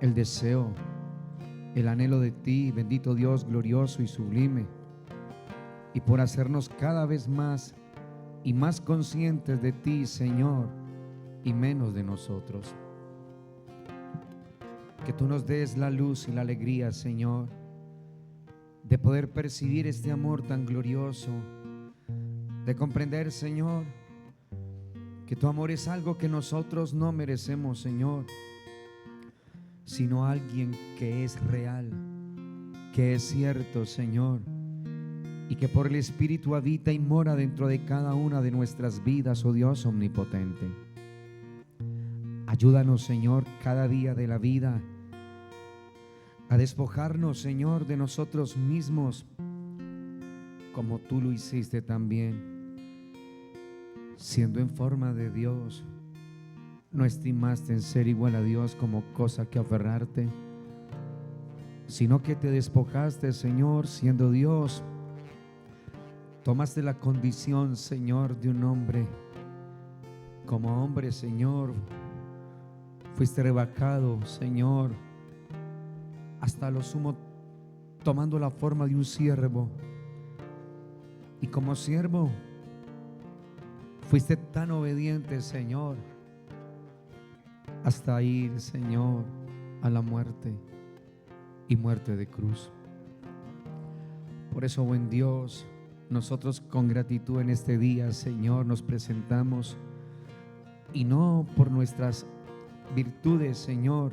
el deseo, el anhelo de ti, bendito Dios glorioso y sublime, y por hacernos cada vez más y más conscientes de ti, Señor, y menos de nosotros. Que tú nos des la luz y la alegría, Señor, de poder percibir este amor tan glorioso, de comprender, Señor, que tu amor es algo que nosotros no merecemos, Señor, sino alguien que es real, que es cierto, Señor, y que por el Espíritu habita y mora dentro de cada una de nuestras vidas, oh Dios omnipotente. Ayúdanos, Señor, cada día de la vida a despojarnos, Señor, de nosotros mismos, como tú lo hiciste también, siendo en forma de Dios. No estimaste en ser igual a Dios como cosa que aferrarte, sino que te despojaste, Señor, siendo Dios. Tomaste la condición, Señor, de un hombre. Como hombre, Señor, fuiste rebajado, Señor, hasta lo sumo, tomando la forma de un siervo. Y como siervo, fuiste tan obediente, Señor, hasta ir, Señor, a la muerte y muerte de cruz. Por eso, buen Dios, nosotros con gratitud en este día, Señor, nos presentamos, y no por nuestras virtudes, Señor,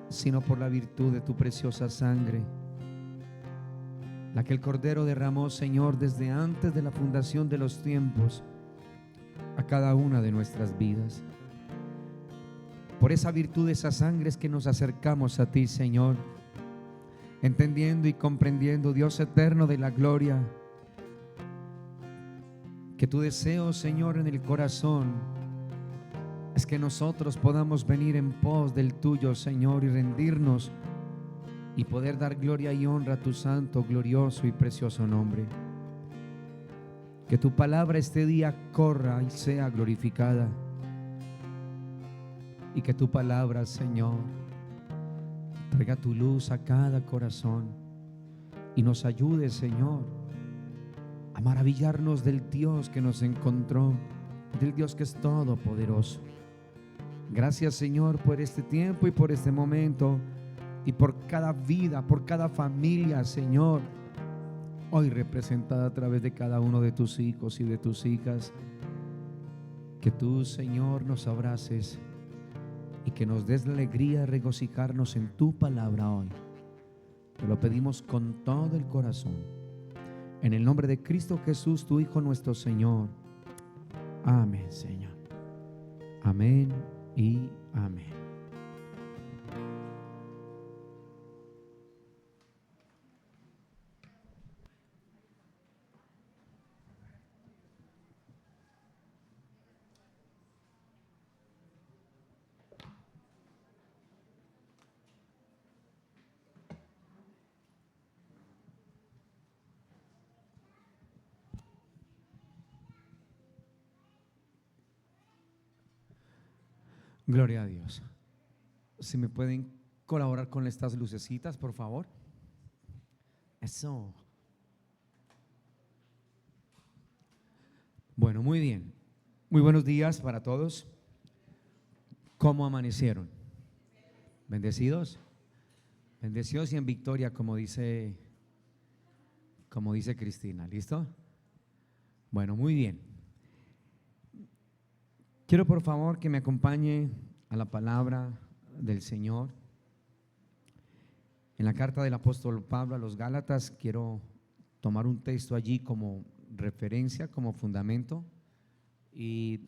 sino por la virtud de tu preciosa sangre, la que el Cordero derramó, Señor, desde antes de la fundación de los tiempos, a cada una de nuestras vidas. Por esa virtud de esa sangre es que nos acercamos a ti, Señor, entendiendo y comprendiendo, Dios eterno de la gloria, que tu deseo, Señor, en el corazón es que nosotros podamos venir en pos del tuyo, Señor, y rendirnos y poder dar gloria y honra a tu santo, glorioso y precioso nombre. Que tu palabra este día corra y sea glorificada, y que tu palabra, Señor, traiga tu luz a cada corazón y nos ayude, Señor, a maravillarnos del Dios que nos encontró, del Dios que es todopoderoso. Gracias, Señor, por este tiempo y por este momento, y por cada vida, por cada familia, Señor, hoy representada a través de cada uno de tus hijos y de tus hijas. Que tú, Señor, nos abraces y que nos des la alegría de regocijarnos en tu palabra hoy. Te lo pedimos con todo el corazón, en el nombre de Cristo Jesús, tu Hijo nuestro Señor. Amén, Señor. Amén y amén. Gloria a Dios. Si me pueden colaborar con estas lucecitas, por favor. Eso. Bueno, muy bien. Muy buenos días para todos. ¿Cómo amanecieron? ¿Bendecidos? Bendecidos y en victoria, como dice Cristina. ¿Listo? Bueno, muy bien. Quiero por favor que me acompañe a la palabra del Señor. En la carta del apóstol Pablo a los Gálatas, quiero tomar un texto allí como referencia, como fundamento, y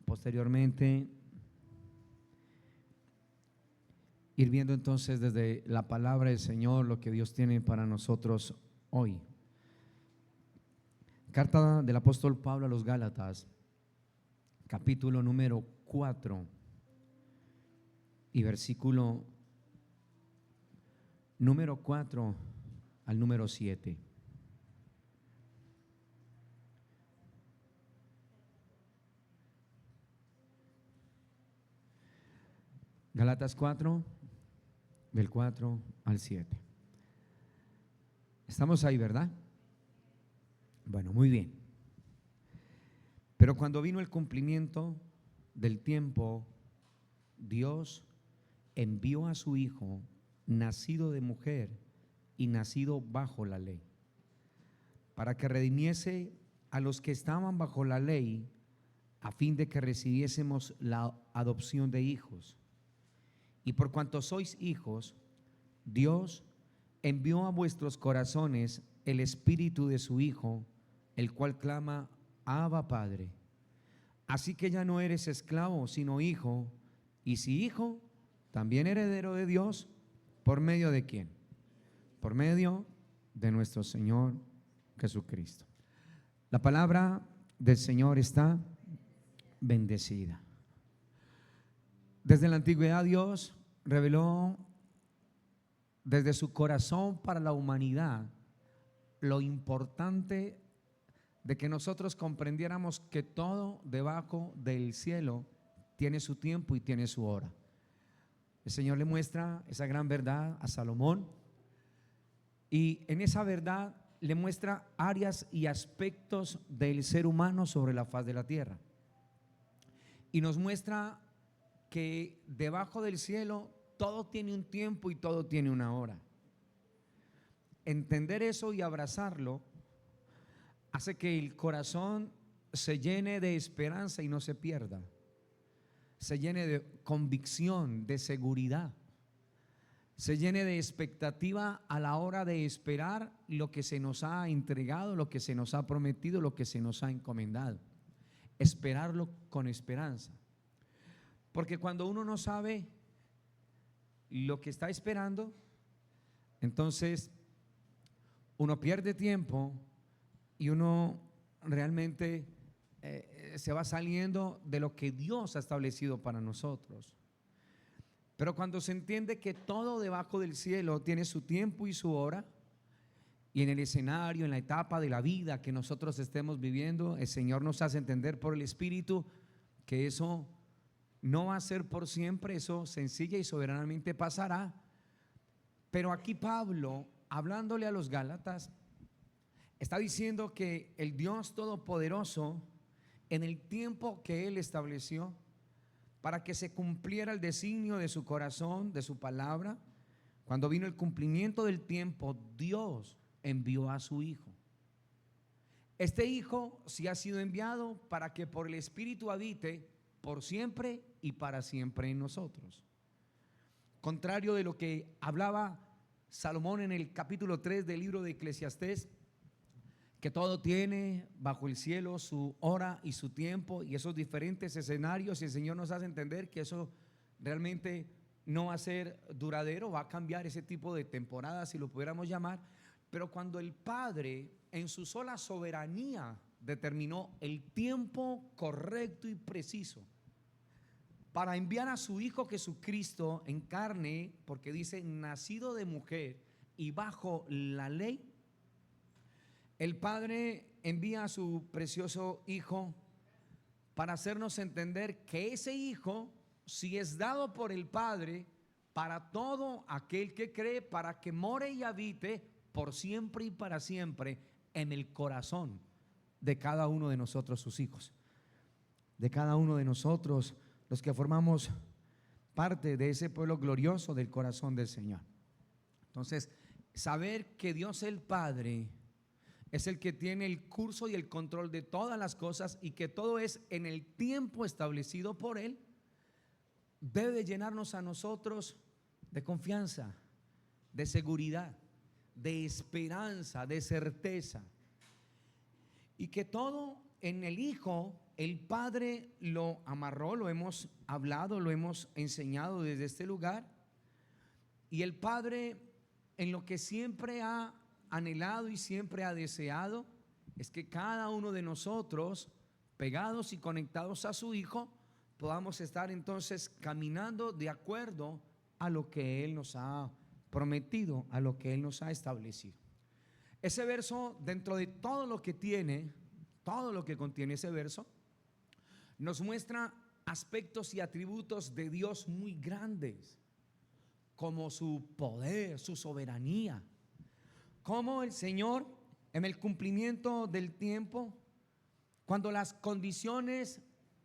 posteriormente ir viendo entonces desde la palabra del Señor lo que Dios tiene para nosotros hoy. Carta del apóstol Pablo a los Gálatas, capítulo número 4 y versículo número 4 al número 7. Gálatas 4, del 4 al 7. Estamos ahí, ¿verdad? Bueno, muy bien. Pero cuando vino el cumplimiento del tiempo, Dios envió a su Hijo, nacido de mujer y nacido bajo la ley, para que redimiese a los que estaban bajo la ley, a fin de que recibiésemos la adopción de hijos. Y por cuanto sois hijos, Dios envió a vuestros corazones el espíritu de su Hijo, el cual clama: Abba, Padre. Así que ya no eres esclavo, sino hijo, y si hijo, también heredero de Dios. ¿Por medio de quién? Por medio de nuestro Señor Jesucristo. La palabra del Señor está bendecida. Desde la antigüedad Dios reveló desde su corazón para la humanidad lo importante de que nosotros comprendiéramos que todo debajo del cielo tiene su tiempo y tiene su hora. El Señor le muestra esa gran verdad a Salomón, y en esa verdad le muestra áreas y aspectos del ser humano sobre la faz de la tierra, y nos muestra que debajo del cielo todo tiene un tiempo y todo tiene una hora. Entender eso y abrazarlo hace que el corazón se llene de esperanza y no se pierda, se llene de convicción, de seguridad, se llene de expectativa a la hora de esperar lo que se nos ha entregado, lo que se nos ha prometido, lo que se nos ha encomendado. Esperarlo con esperanza, porque cuando uno no sabe lo que está esperando, entonces uno pierde tiempo y uno realmente se va saliendo de lo que Dios ha establecido para nosotros. Pero cuando se entiende que todo debajo del cielo tiene su tiempo y su hora, y en el escenario, en la etapa de la vida que nosotros estemos viviendo, el Señor nos hace entender por el Espíritu que eso no va a ser por siempre, eso sencilla y soberanamente pasará. Pero aquí Pablo, hablándole a los Gálatas, está diciendo que el Dios Todopoderoso, en el tiempo que Él estableció para que se cumpliera el designio de su corazón, de su palabra, cuando vino el cumplimiento del tiempo, Dios envió a su Hijo. Este Hijo sí ha sido enviado para que por el Espíritu habite por siempre y para siempre en nosotros. Contrario de lo que hablaba Salomón en el capítulo 3 del libro de Eclesiastés, que todo tiene bajo el cielo su hora y su tiempo y esos diferentes escenarios, y el Señor nos hace entender que eso realmente no va a ser duradero, va a cambiar ese tipo de temporadas, si lo pudiéramos llamar. Pero cuando el Padre en su sola soberanía determinó el tiempo correcto y preciso para enviar a su Hijo Jesucristo en carne, porque dice nacido de mujer y bajo la ley, el Padre envía a su precioso Hijo para hacernos entender que ese Hijo sí es dado por el Padre para todo aquel que cree, para que more y habite por siempre y para siempre en el corazón de cada uno de nosotros, sus hijos, de cada uno de nosotros, los que formamos parte de ese pueblo glorioso del corazón del Señor. Entonces, saber que Dios el Padre es el que tiene el curso y el control de todas las cosas y que todo es en el tiempo establecido por Él, debe llenarnos a nosotros de confianza, de seguridad, de esperanza, de certeza. Y que todo en el Hijo, el Padre lo amarró, lo hemos hablado, lo hemos enseñado desde este lugar. Y el Padre, en lo que siempre ha anhelado y siempre ha deseado, es que cada uno de nosotros, pegados y conectados a su Hijo, podamos estar entonces caminando de acuerdo a lo que Él nos ha prometido, a lo que Él nos ha establecido. Ese verso, dentro de todo lo que tiene, todo lo que contiene ese verso, nos muestra aspectos y atributos de Dios muy grandes, como su poder, su soberanía, como el Señor en el cumplimiento del tiempo, cuando las condiciones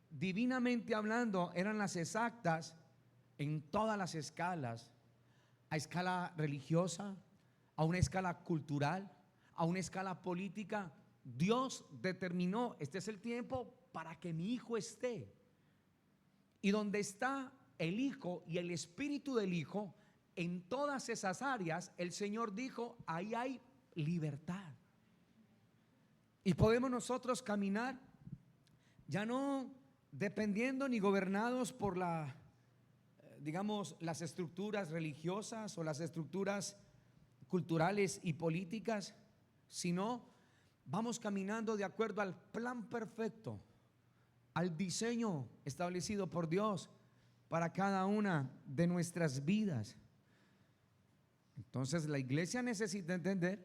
divinamente hablando eran las exactas en todas las escalas, a escala religiosa, a una escala cultural, a una escala política, Dios determinó: este es el tiempo para que mi hijo esté. Y donde está el hijo y el espíritu del hijo, en todas esas áreas, el Señor dijo: ahí hay libertad. Y podemos nosotros caminar ya no dependiendo ni gobernados por digamos, las estructuras religiosas o las estructuras culturales y políticas, sino vamos caminando de acuerdo al plan perfecto, al diseño establecido por Dios para cada una de nuestras vidas. Entonces la iglesia necesita entender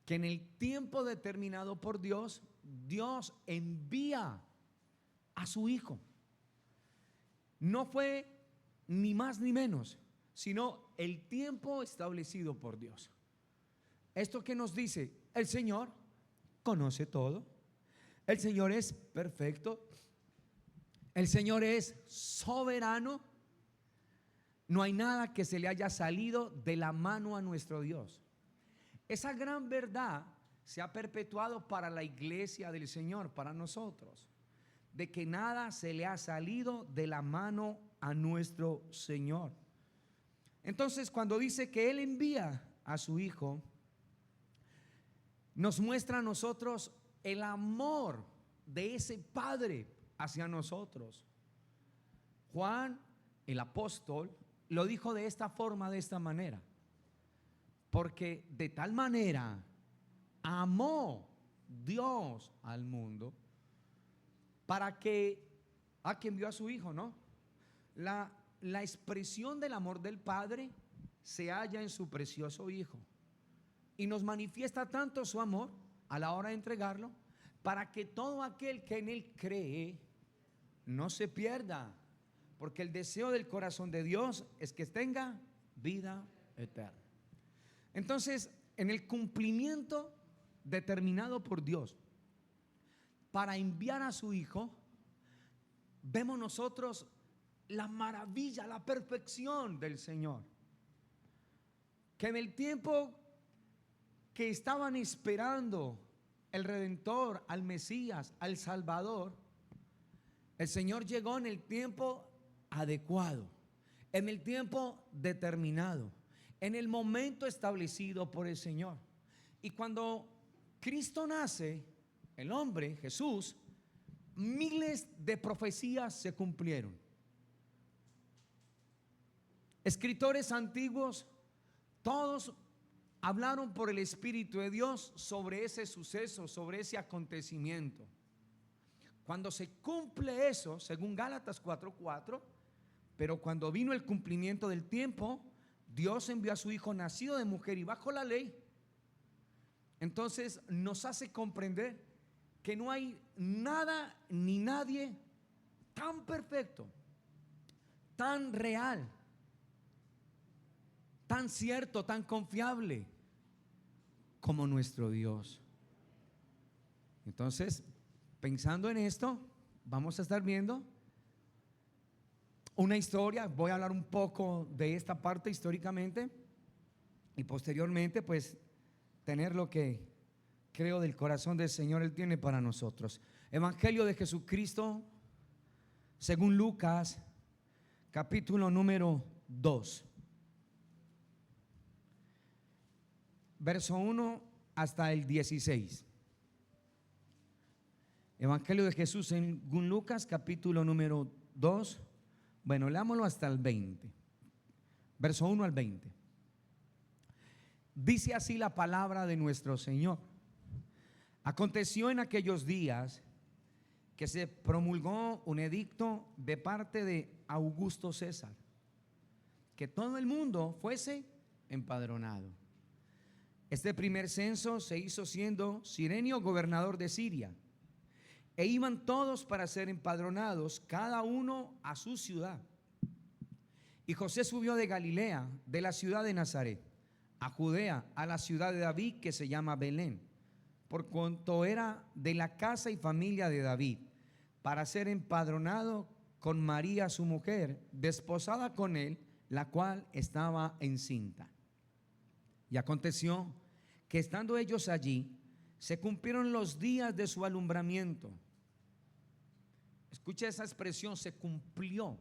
que en el tiempo determinado por Dios, Dios envía a su hijo. No fue ni más ni menos, sino el tiempo establecido por Dios. Esto que nos dice: el Señor conoce todo, el Señor es perfecto, el Señor es soberano. No hay nada que se le haya salido de la mano a nuestro Dios. Esa gran verdad se ha perpetuado para la iglesia del Señor, para nosotros, de que nada se le ha salido de la mano a nuestro Señor. Entonces, cuando dice que Él envía a su Hijo, nos muestra a nosotros el amor de ese Padre hacia nosotros. Juan, el apóstol, lo dijo de esta forma, de esta manera: porque de tal manera amó Dios al mundo, para que envió a su Hijo, ¿no? La expresión del amor del Padre se halla en su precioso Hijo, y nos manifiesta tanto su amor a la hora de entregarlo, para que todo aquel que en Él cree no se pierda, porque el deseo del corazón de Dios es que tenga vida eterna. Entonces, en el cumplimiento determinado por Dios para enviar a su Hijo, vemos nosotros la maravilla, la perfección del Señor, que en el tiempo que estaban esperando el Redentor, al Mesías, al Salvador, el Señor llegó en el tiempo adecuado, en el tiempo determinado, en el momento establecido por el Señor. Y cuando Cristo nace, el hombre, Jesús, miles de profecías se cumplieron. Escritores antiguos, todos hablaron por el Espíritu de Dios sobre ese suceso, sobre ese acontecimiento. Cuando se cumple eso, según Gálatas 4:4, pero cuando vino el cumplimiento del tiempo, Dios envió a su Hijo nacido de mujer y bajo la ley. Entonces nos hace comprender que no hay nada ni nadie tan perfecto, tan real, tan cierto, tan confiable como nuestro Dios. Entonces, pensando en esto, vamos a estar viendo una historia. Voy a hablar un poco de esta parte históricamente y posteriormente pues tener lo que creo del corazón del Señor Él tiene para nosotros. Evangelio de Jesucristo según Lucas, capítulo número 2, verso 1 hasta el 16. Evangelio de Jesús según Lucas, capítulo número 2. Bueno, leámoslo hasta el 20, verso 1 al 20. Dice así la palabra de nuestro Señor: aconteció en aquellos días que se promulgó un edicto de parte de Augusto César, que todo el mundo fuese empadronado. Este primer censo se hizo siendo Cirenio gobernador de Siria. E iban todos para ser empadronados, cada uno a su ciudad. Y José subió de Galilea, de la ciudad de Nazaret, a Judea, a la ciudad de David, que se llama Belén, por cuanto era de la casa y familia de David, para ser empadronado con María su mujer, desposada con él, la cual estaba encinta. Y aconteció que estando ellos allí, se cumplieron los días de su alumbramiento. Escucha esa expresión, se cumplió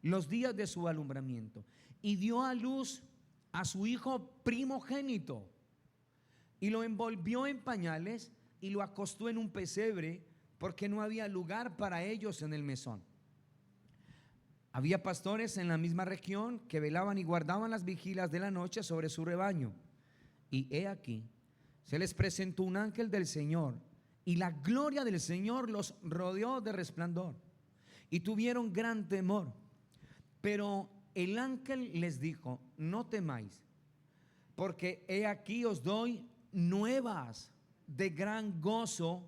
los días de su alumbramiento, y dio a luz a su hijo primogénito, y lo envolvió en pañales y lo acostó en un pesebre, porque no había lugar para ellos en el mesón. Había pastores en la misma región que velaban y guardaban las vigilas de la noche sobre su rebaño. Y he aquí, se les presentó un ángel del Señor, y la gloria del Señor los rodeó de resplandor, y tuvieron gran temor. Pero el ángel les dijo: no temáis, porque he aquí os doy nuevas de gran gozo,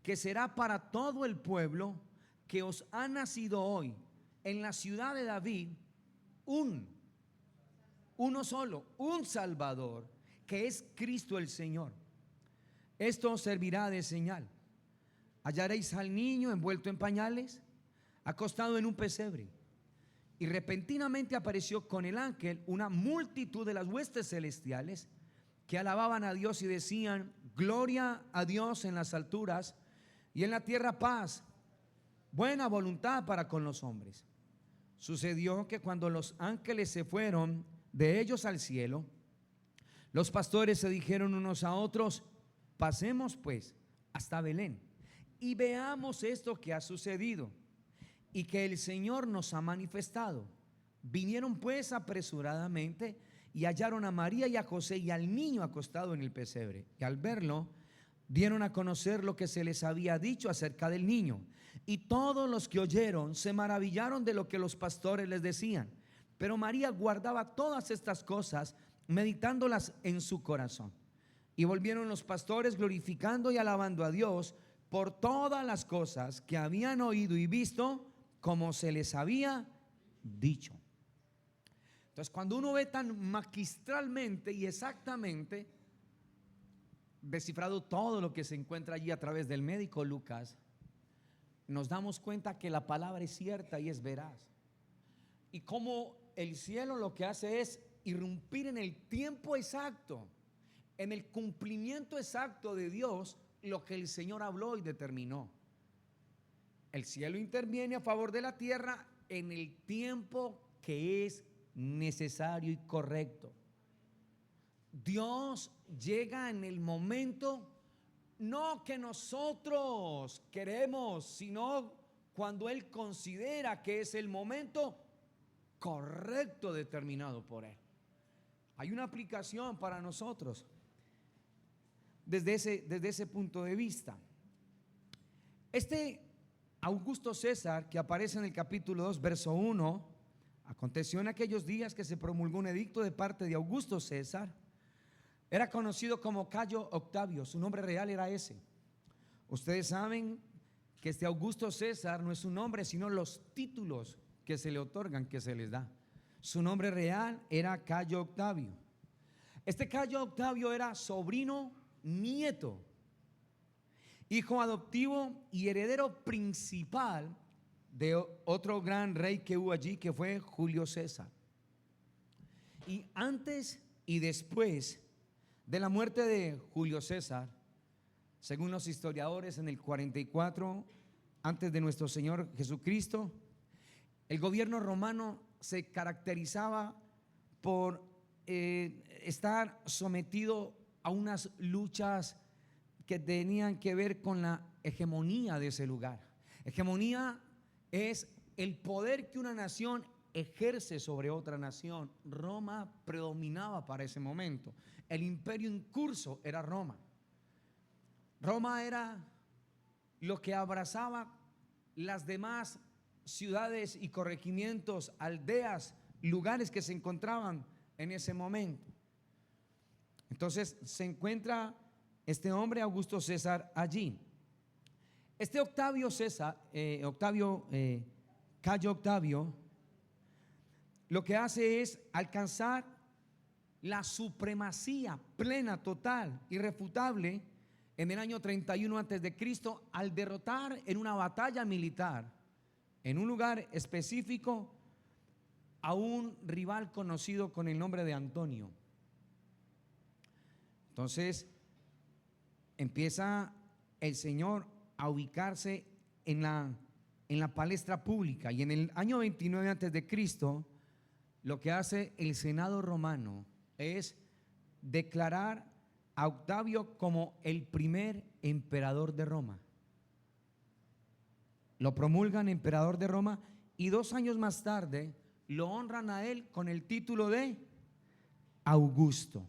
que será para todo el pueblo, que os ha nacido hoy en la ciudad de David uno solo, un Salvador, que es Cristo el Señor. Esto os servirá de señal: hallaréis al niño envuelto en pañales, acostado en un pesebre. Y repentinamente apareció con el ángel una multitud de las huestes celestiales, que alababan a Dios y decían: gloria a Dios en las alturas, y en la tierra paz, buena voluntad para con los hombres. Sucedió que cuando los ángeles se fueron de ellos al cielo, los pastores se dijeron unos a otros: pasemos pues hasta Belén y veamos esto que ha sucedido y que el Señor nos ha manifestado. Vinieron pues apresuradamente y hallaron a María y a José y al niño acostado en el pesebre, y al verlo dieron a conocer lo que se les había dicho acerca del niño. Y todos los que oyeron se maravillaron de lo que los pastores les decían. Pero María guardaba todas estas cosas, meditándolas en su corazón. Y volvieron los pastores glorificando y alabando a Dios por todas las cosas que habían oído y visto, como se les había dicho. Entonces, cuando uno ve tan magistralmente y exactamente descifrado todo lo que se encuentra allí a través del médico Lucas, nos damos cuenta que la palabra es cierta y es veraz. Y como el cielo lo que hace es irrumpir en el tiempo exacto, en el cumplimiento exacto de Dios, lo que el Señor habló y determinó. El cielo interviene a favor de la tierra en el tiempo que es necesario y correcto. Dios llega en el momento no que nosotros queremos, sino cuando Él considera que es el momento correcto determinado por Él. Hay una aplicación para nosotros desde ese punto de vista. Este Augusto César, que aparece en el capítulo 2, verso 1, aconteció en aquellos días que se promulgó un edicto de parte de Augusto César. Era conocido como Cayo Octavio, su nombre real era ese. Ustedes saben que este Augusto César no es su nombre, sino los títulos que se le otorgan, que se les da. Su nombre real era Cayo Octavio. Este Cayo Octavio era sobrino nieto, hijo adoptivo y heredero principal de otro gran rey que hubo allí, que fue Julio César. Y antes y después de la muerte de Julio César, según los historiadores, en el 44 antes de nuestro Señor Jesucristo, el gobierno romano se caracterizaba por estar sometido a unas luchas que tenían que ver con la hegemonía de ese lugar. Hegemonía es el poder que una nación ejerce sobre otra nación. Roma predominaba para ese momento. El imperio en curso era Roma. Roma era lo que abrazaba las demás ciudades y corregimientos, aldeas, lugares que se encontraban en ese momento. Entonces se encuentra este hombre Augusto César allí. Este Octavio César, Cayo Octavio, lo que hace es alcanzar la supremacía plena, total, irrefutable en el año 31 antes de Cristo, al derrotar en una batalla militar en un lugar específico a un rival conocido con el nombre de Antonio. Entonces empieza el Señor a ubicarse en la palestra pública, y en el año 29 antes de Cristo lo que hace el Senado romano es declarar a Octavio como el primer emperador de Roma. Lo promulgan emperador de Roma, y 2 años más tarde lo honran a él con el título de Augusto.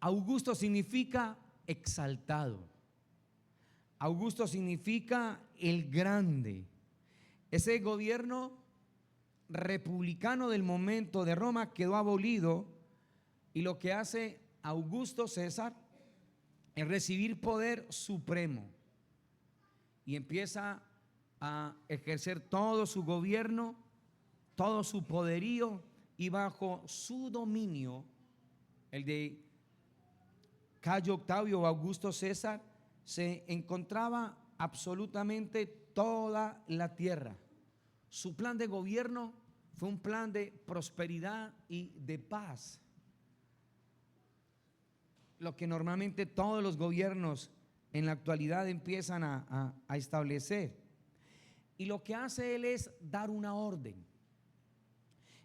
Augusto significa exaltado. Augusto significa el grande. Ese gobierno republicano del momento de Roma quedó abolido, y lo que hace Augusto César es recibir poder supremo y empieza a ejercer todo su gobierno, todo su poderío, y bajo su dominio, el de Cayo Octavio o Augusto César, se encontraba absolutamente toda la tierra. Su plan de gobierno fue un plan de prosperidad y de paz, lo que normalmente todos los gobiernos en la actualidad empiezan a establecer. Y lo que hace él es dar una orden.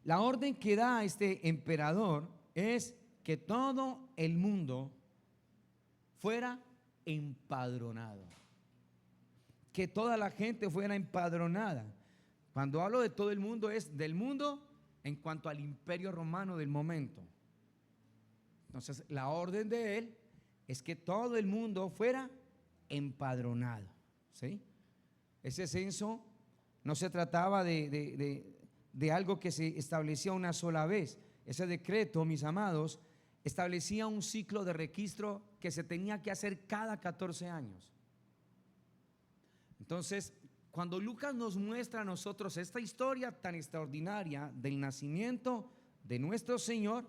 La orden que da este emperador es que todo el mundo fuera empadronado, que toda la gente fuera empadronada. Cuando hablo de todo el mundo, es del mundo en cuanto al imperio romano del momento. Entonces la orden de él es que todo el mundo fuera empadronado, ¿sí? Ese censo no se trataba de algo que se establecía una sola vez. Ese decreto, mis amados, establecía un ciclo de registro que se tenía que hacer cada 14 años. Entonces, cuando Lucas nos muestra a nosotros esta historia tan extraordinaria del nacimiento de nuestro Señor,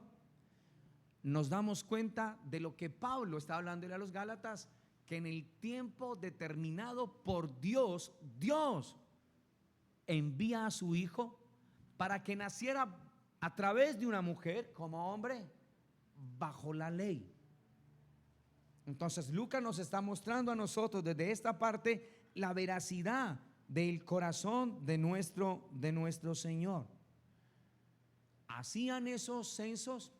nos damos cuenta de lo que Pablo está hablándole a los Gálatas, que en el tiempo determinado por Dios, Dios envía a su Hijo para que naciera a través de una mujer como hombre bajo la ley. Entonces Lucas nos está mostrando a nosotros desde esta parte la veracidad del corazón de nuestro Señor. Hacían esos censos.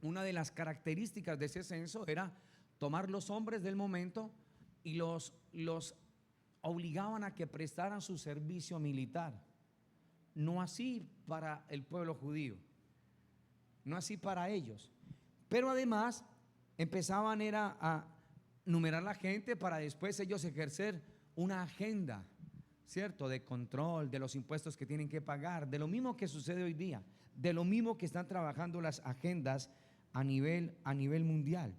Una de las características de ese censo era tomar los hombres del momento y los obligaban a que prestaran su servicio militar. No así para el pueblo judío, no así para ellos. Pero además empezaban era a numerar la gente para después ellos ejercer una agenda, ¿cierto? De control de los impuestos que tienen que pagar, de lo mismo que sucede hoy día, de lo mismo que están trabajando las agendas a nivel mundial.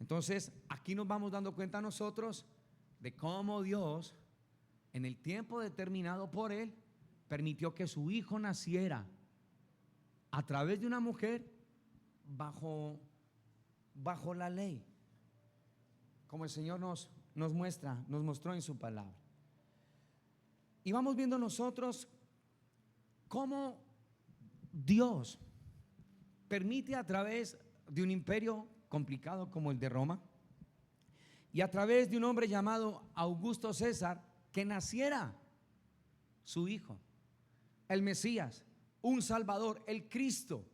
Entonces aquí nos vamos dando cuenta nosotros de cómo Dios, en el tiempo determinado por Él, permitió que su Hijo naciera a través de una mujer bajo la ley, como el Señor nos mostró en su palabra. Y vamos viendo nosotros cómo Dios permite, a través de un imperio complicado como el de Roma y a través de un hombre llamado Augusto César, que naciera su Hijo, el Mesías, un Salvador, el Cristo,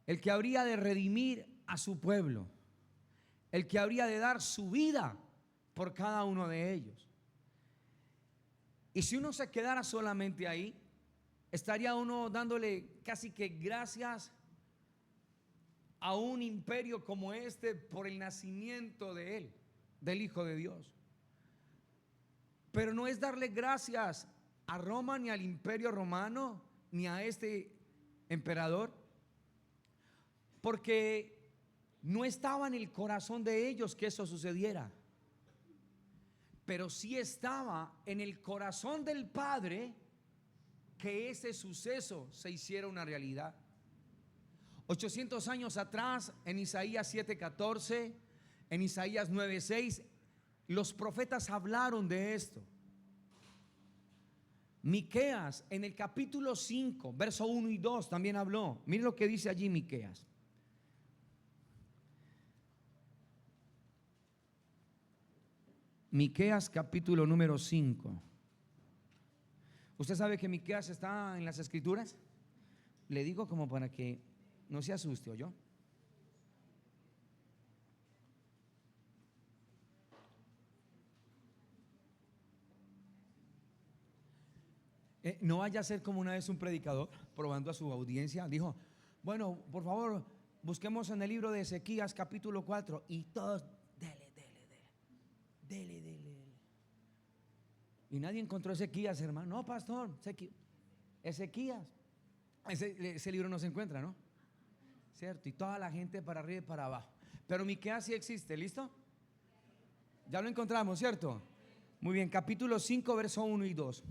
el que habría de redimir a su pueblo, el que habría de dar su vida por cada uno de ellos. Y si uno se quedara solamente ahí, estaría uno dándole casi que gracias a un imperio como este por el nacimiento de él, del Hijo de Dios. Pero no es darle gracias a Roma, ni al imperio romano, ni a este emperador, porque no estaba en el corazón de ellos que eso sucediera. pero sí estaba en el corazón del Padre que ese suceso se hiciera una realidad. 800 años atrás, en Isaías 7:14, en Isaías 9:6, los profetas hablaron de esto. Miqueas en el capítulo 5, verso 1 y 2 también habló. Miren lo que dice allí Miqueas. Miqueas capítulo número 5. ¿Usted sabe que Miqueas está en las Escrituras? Le digo como para que no se asuste, ¿oyó? No vaya a ser como una vez un predicador probando a su audiencia. Dijo, bueno, por favor, busquemos en el libro de Ezequías capítulo 4. Y todos, dele. Y nadie encontró Ezequías, hermano. No, pastor, Ezequías. Ese libro no se encuentra, ¿no? ¿Cierto? Y toda la gente para arriba y para abajo. Pero Miqueas sí existe, ¿listo? Ya lo encontramos, ¿cierto? Muy bien, capítulo 5, verso 1 y 2.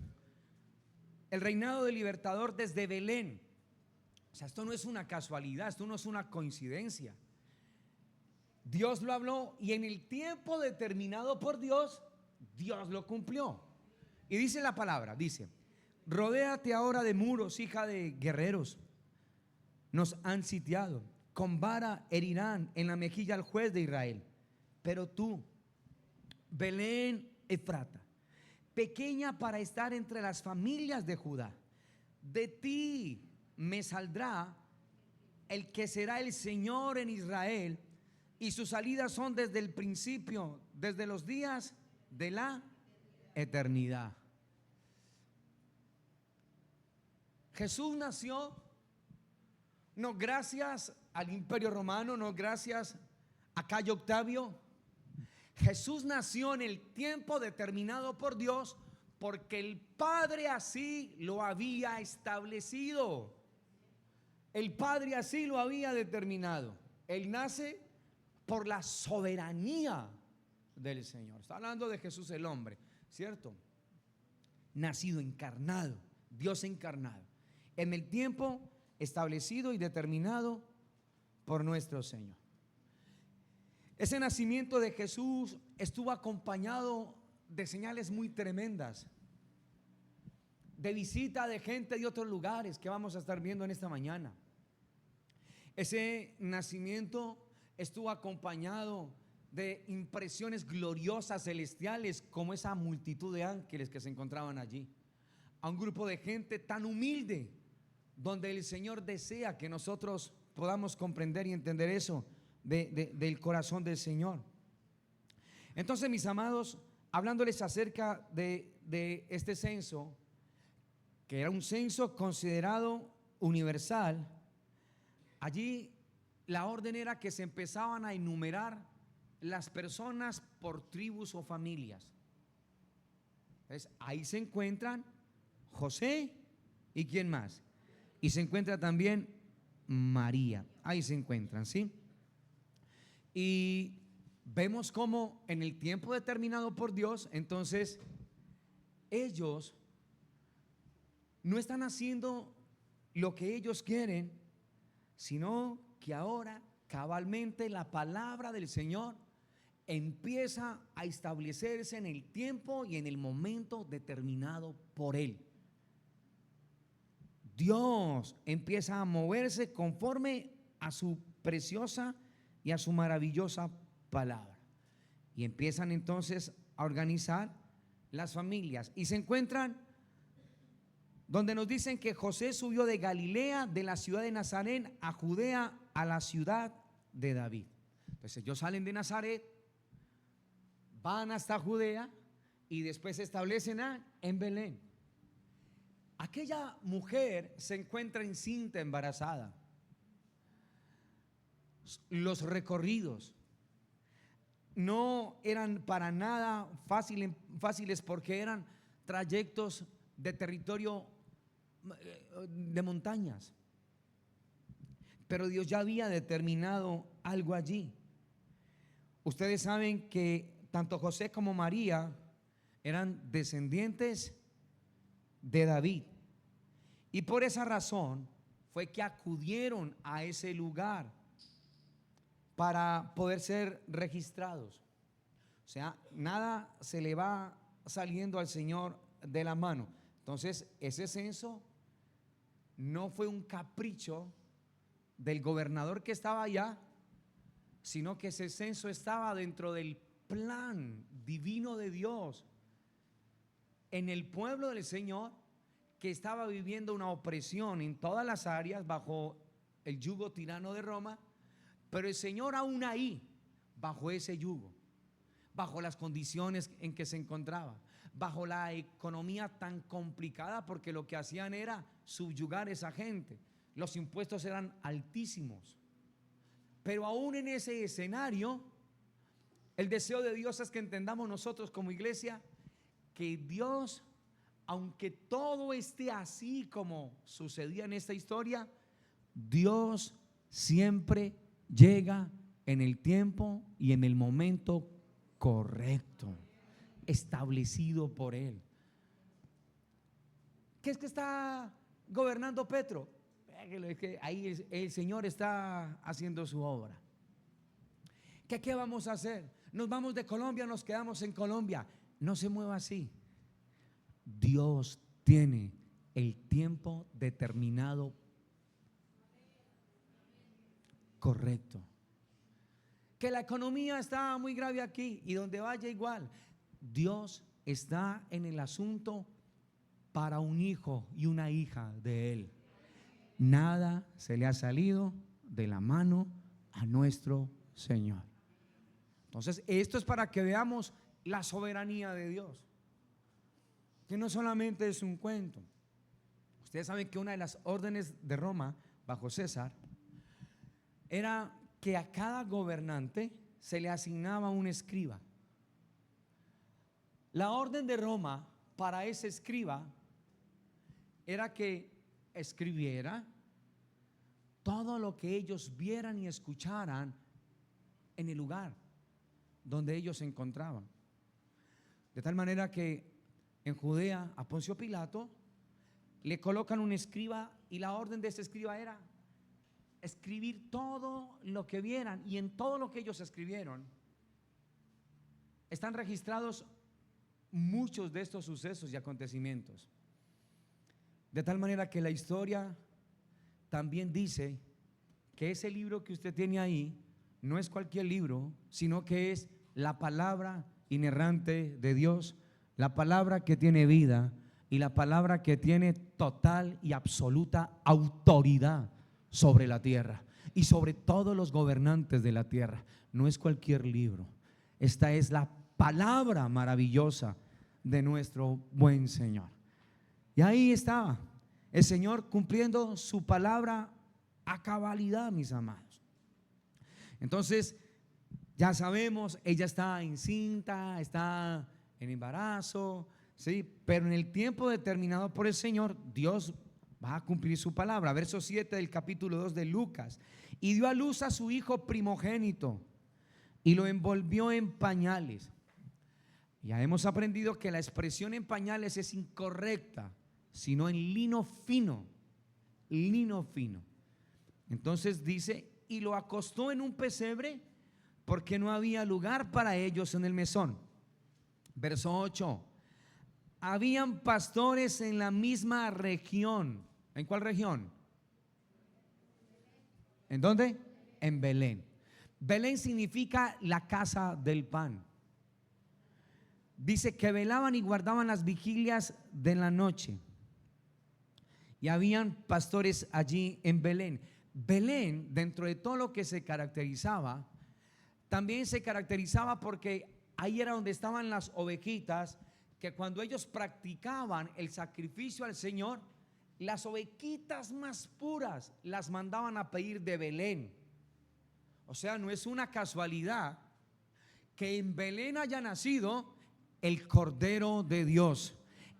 El reinado del libertador desde Belén. O sea, esto no es una casualidad, esto no es una coincidencia. Dios lo habló y en el tiempo determinado por Dios, Dios lo cumplió. Y dice la palabra, dice: rodéate ahora de muros, hija de guerreros. Nos han sitiado, con vara herirán en la mejilla al juez de Israel. Pero tú, Belén Efrata, pequeña para estar entre las familias de Judá, de ti me saldrá el que será el Señor en Israel, y sus salidas son desde el principio, desde los días de la eternidad. Jesús nació no gracias al Imperio Romano, no gracias a Cayo Octavio. Jesús nació en el tiempo determinado por Dios, porque el Padre así lo había establecido. El Padre así lo había determinado. Él nace por la soberanía del Señor. Está hablando de Jesús el hombre, ¿cierto? Nacido, encarnado, Dios encarnado, en el tiempo establecido y determinado por nuestro Señor. Ese nacimiento de Jesús estuvo acompañado de señales muy tremendas, de visita de gente de otros lugares que vamos a estar viendo en esta mañana. Ese nacimiento estuvo acompañado de impresiones gloriosas celestiales, como esa multitud de ángeles que se encontraban allí, a un grupo de gente tan humilde, donde el Señor desea que nosotros podamos comprender y entender eso del corazón del Señor. Entonces, mis amados, hablándoles acerca de este censo, que era un censo considerado universal, allí la orden era que se empezaban a enumerar las personas por tribus o familias. Entonces, ahí se encuentran José y ¿quién más? Y se encuentra también María. Ahí se encuentran, ¿sí? Y vemos cómo en el tiempo determinado por Dios, entonces ellos no están haciendo lo que ellos quieren, sino que ahora cabalmente la palabra del Señor empieza a establecerse en el tiempo y en el momento determinado por Él. Dios empieza a moverse conforme a su preciosa y a su maravillosa palabra. Y empiezan entonces a organizar las familias. Y se encuentran donde nos dicen que José subió de Galilea, de la ciudad de Nazaret, a Judea, a la ciudad de David. Entonces ellos salen de Nazaret, van hasta Judea y después se establecen en Belén. Aquella mujer se encuentra encinta, embarazada. Los recorridos no eran para nada fáciles, porque eran trayectos de territorio de montañas. Pero Dios ya había determinado algo allí. Ustedes saben que tanto José como María eran descendientes de David. Y por esa razón fue que acudieron a ese lugar para poder ser registrados. O sea, nada se le va saliendo al Señor de la mano. Entonces, ese censo no fue un capricho del gobernador que estaba allá, sino que ese censo estaba dentro del plan divino de Dios en el pueblo del Señor, que estaba viviendo una opresión en todas las áreas bajo el yugo tirano de Roma. Pero el Señor aún ahí, bajo ese yugo, bajo las condiciones en que se encontraba, bajo la economía tan complicada, porque lo que hacían era subyugar a esa gente. Los impuestos eran altísimos. Pero aún en ese escenario, el deseo de Dios es que entendamos nosotros como iglesia que Dios, aunque todo esté así como sucedía en esta historia, Dios siempre llega en el tiempo y en el momento correcto, establecido por Él. ¿Qué es que está gobernando Petro? Es que ahí el Señor está haciendo su obra. ¿Qué vamos a hacer? Nos vamos de Colombia, nos quedamos en Colombia. No se mueva así. Dios tiene el tiempo determinado correcto. Que la economía está muy grave aquí y donde vaya igual. Dios está en el asunto para un hijo y una hija de Él. Nada se le ha salido de la mano a nuestro Señor. Entonces, esto es para que veamos la soberanía de Dios, que no solamente es un cuento. Ustedes saben que una de las órdenes de Roma bajo César era que a cada gobernante se le asignaba un escriba. La orden de Roma para ese escriba era que escribiera todo lo que ellos vieran y escucharan en el lugar donde ellos se encontraban. De tal manera que en Judea a Poncio Pilato le colocan un escriba, y la orden de ese escriba era escribir todo lo que vieran, y en todo lo que ellos escribieron están registrados muchos de estos sucesos y acontecimientos. De tal manera que la historia también dice que ese libro que usted tiene ahí no es cualquier libro, sino que es la palabra inerrante de Dios, la palabra que tiene vida y la palabra que tiene total y absoluta autoridad sobre la tierra y sobre todos los gobernantes de la tierra. No es cualquier libro. Esta es la palabra maravillosa de nuestro buen Señor. Y ahí estaba el Señor cumpliendo su palabra a cabalidad, mis amados. Entonces, ya sabemos, ella está encinta, está en embarazo, ¿sí? Pero en el tiempo determinado por el Señor, Dios va a cumplir su palabra. Verso 7 del capítulo 2 de Lucas. Y dio a luz a su hijo primogénito y lo envolvió en pañales. Ya hemos aprendido que la expresión en pañales es incorrecta, sino en lino fino. Lino fino. Entonces dice: y lo acostó en un pesebre, porque no había lugar para ellos en el mesón. Verso 8. Habían pastores en la misma región. ¿En cuál región? ¿En dónde? En Belén. Belén significa la casa del pan. Dice que velaban y guardaban las vigilias de la noche. Y habían pastores allí en Belén. Belén, dentro de todo lo que se caracterizaba, también se caracterizaba porque ahí era donde estaban las ovejitas, que cuando ellos practicaban el sacrificio al Señor, las ovejitas más puras las mandaban a pedir de Belén. O sea, no es una casualidad que en Belén haya nacido el Cordero de Dios,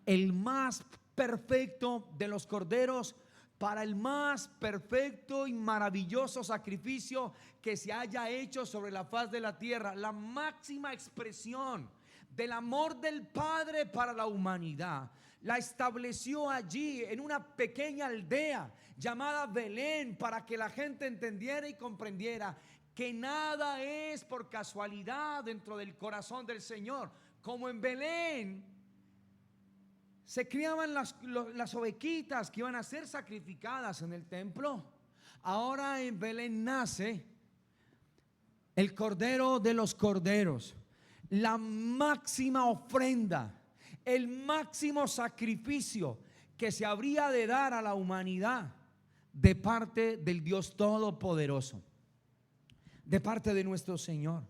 el más perfecto de los corderos, para el más perfecto y maravilloso sacrificio que se haya hecho sobre la faz de la tierra, la máxima expresión del amor del Padre para la humanidad, la estableció allí en una pequeña aldea llamada Belén, para que la gente entendiera y comprendiera que nada es por casualidad dentro del corazón del Señor. Como en Belén se criaban las ovejitas que iban a ser sacrificadas en el templo, ahora en Belén nace el Cordero de los Corderos, la máxima ofrenda, el máximo sacrificio que se habría de dar a la humanidad de parte del Dios Todopoderoso, de parte de nuestro Señor.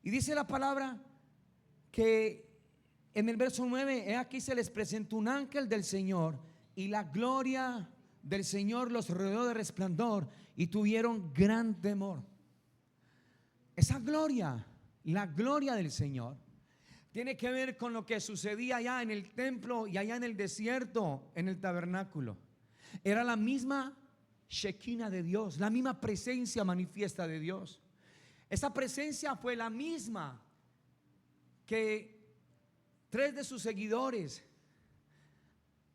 Y dice la palabra que en el verso 9, he aquí se les presentó un ángel del Señor, y la gloria del Señor los rodeó de resplandor, y tuvieron gran temor. Esa gloria, la gloria del Señor, tiene que ver con lo que sucedía allá en el templo y allá en el desierto, en el tabernáculo. Era la misma Shekinah de Dios, la misma presencia manifiesta de Dios. Esa presencia fue la misma que 3 de sus seguidores,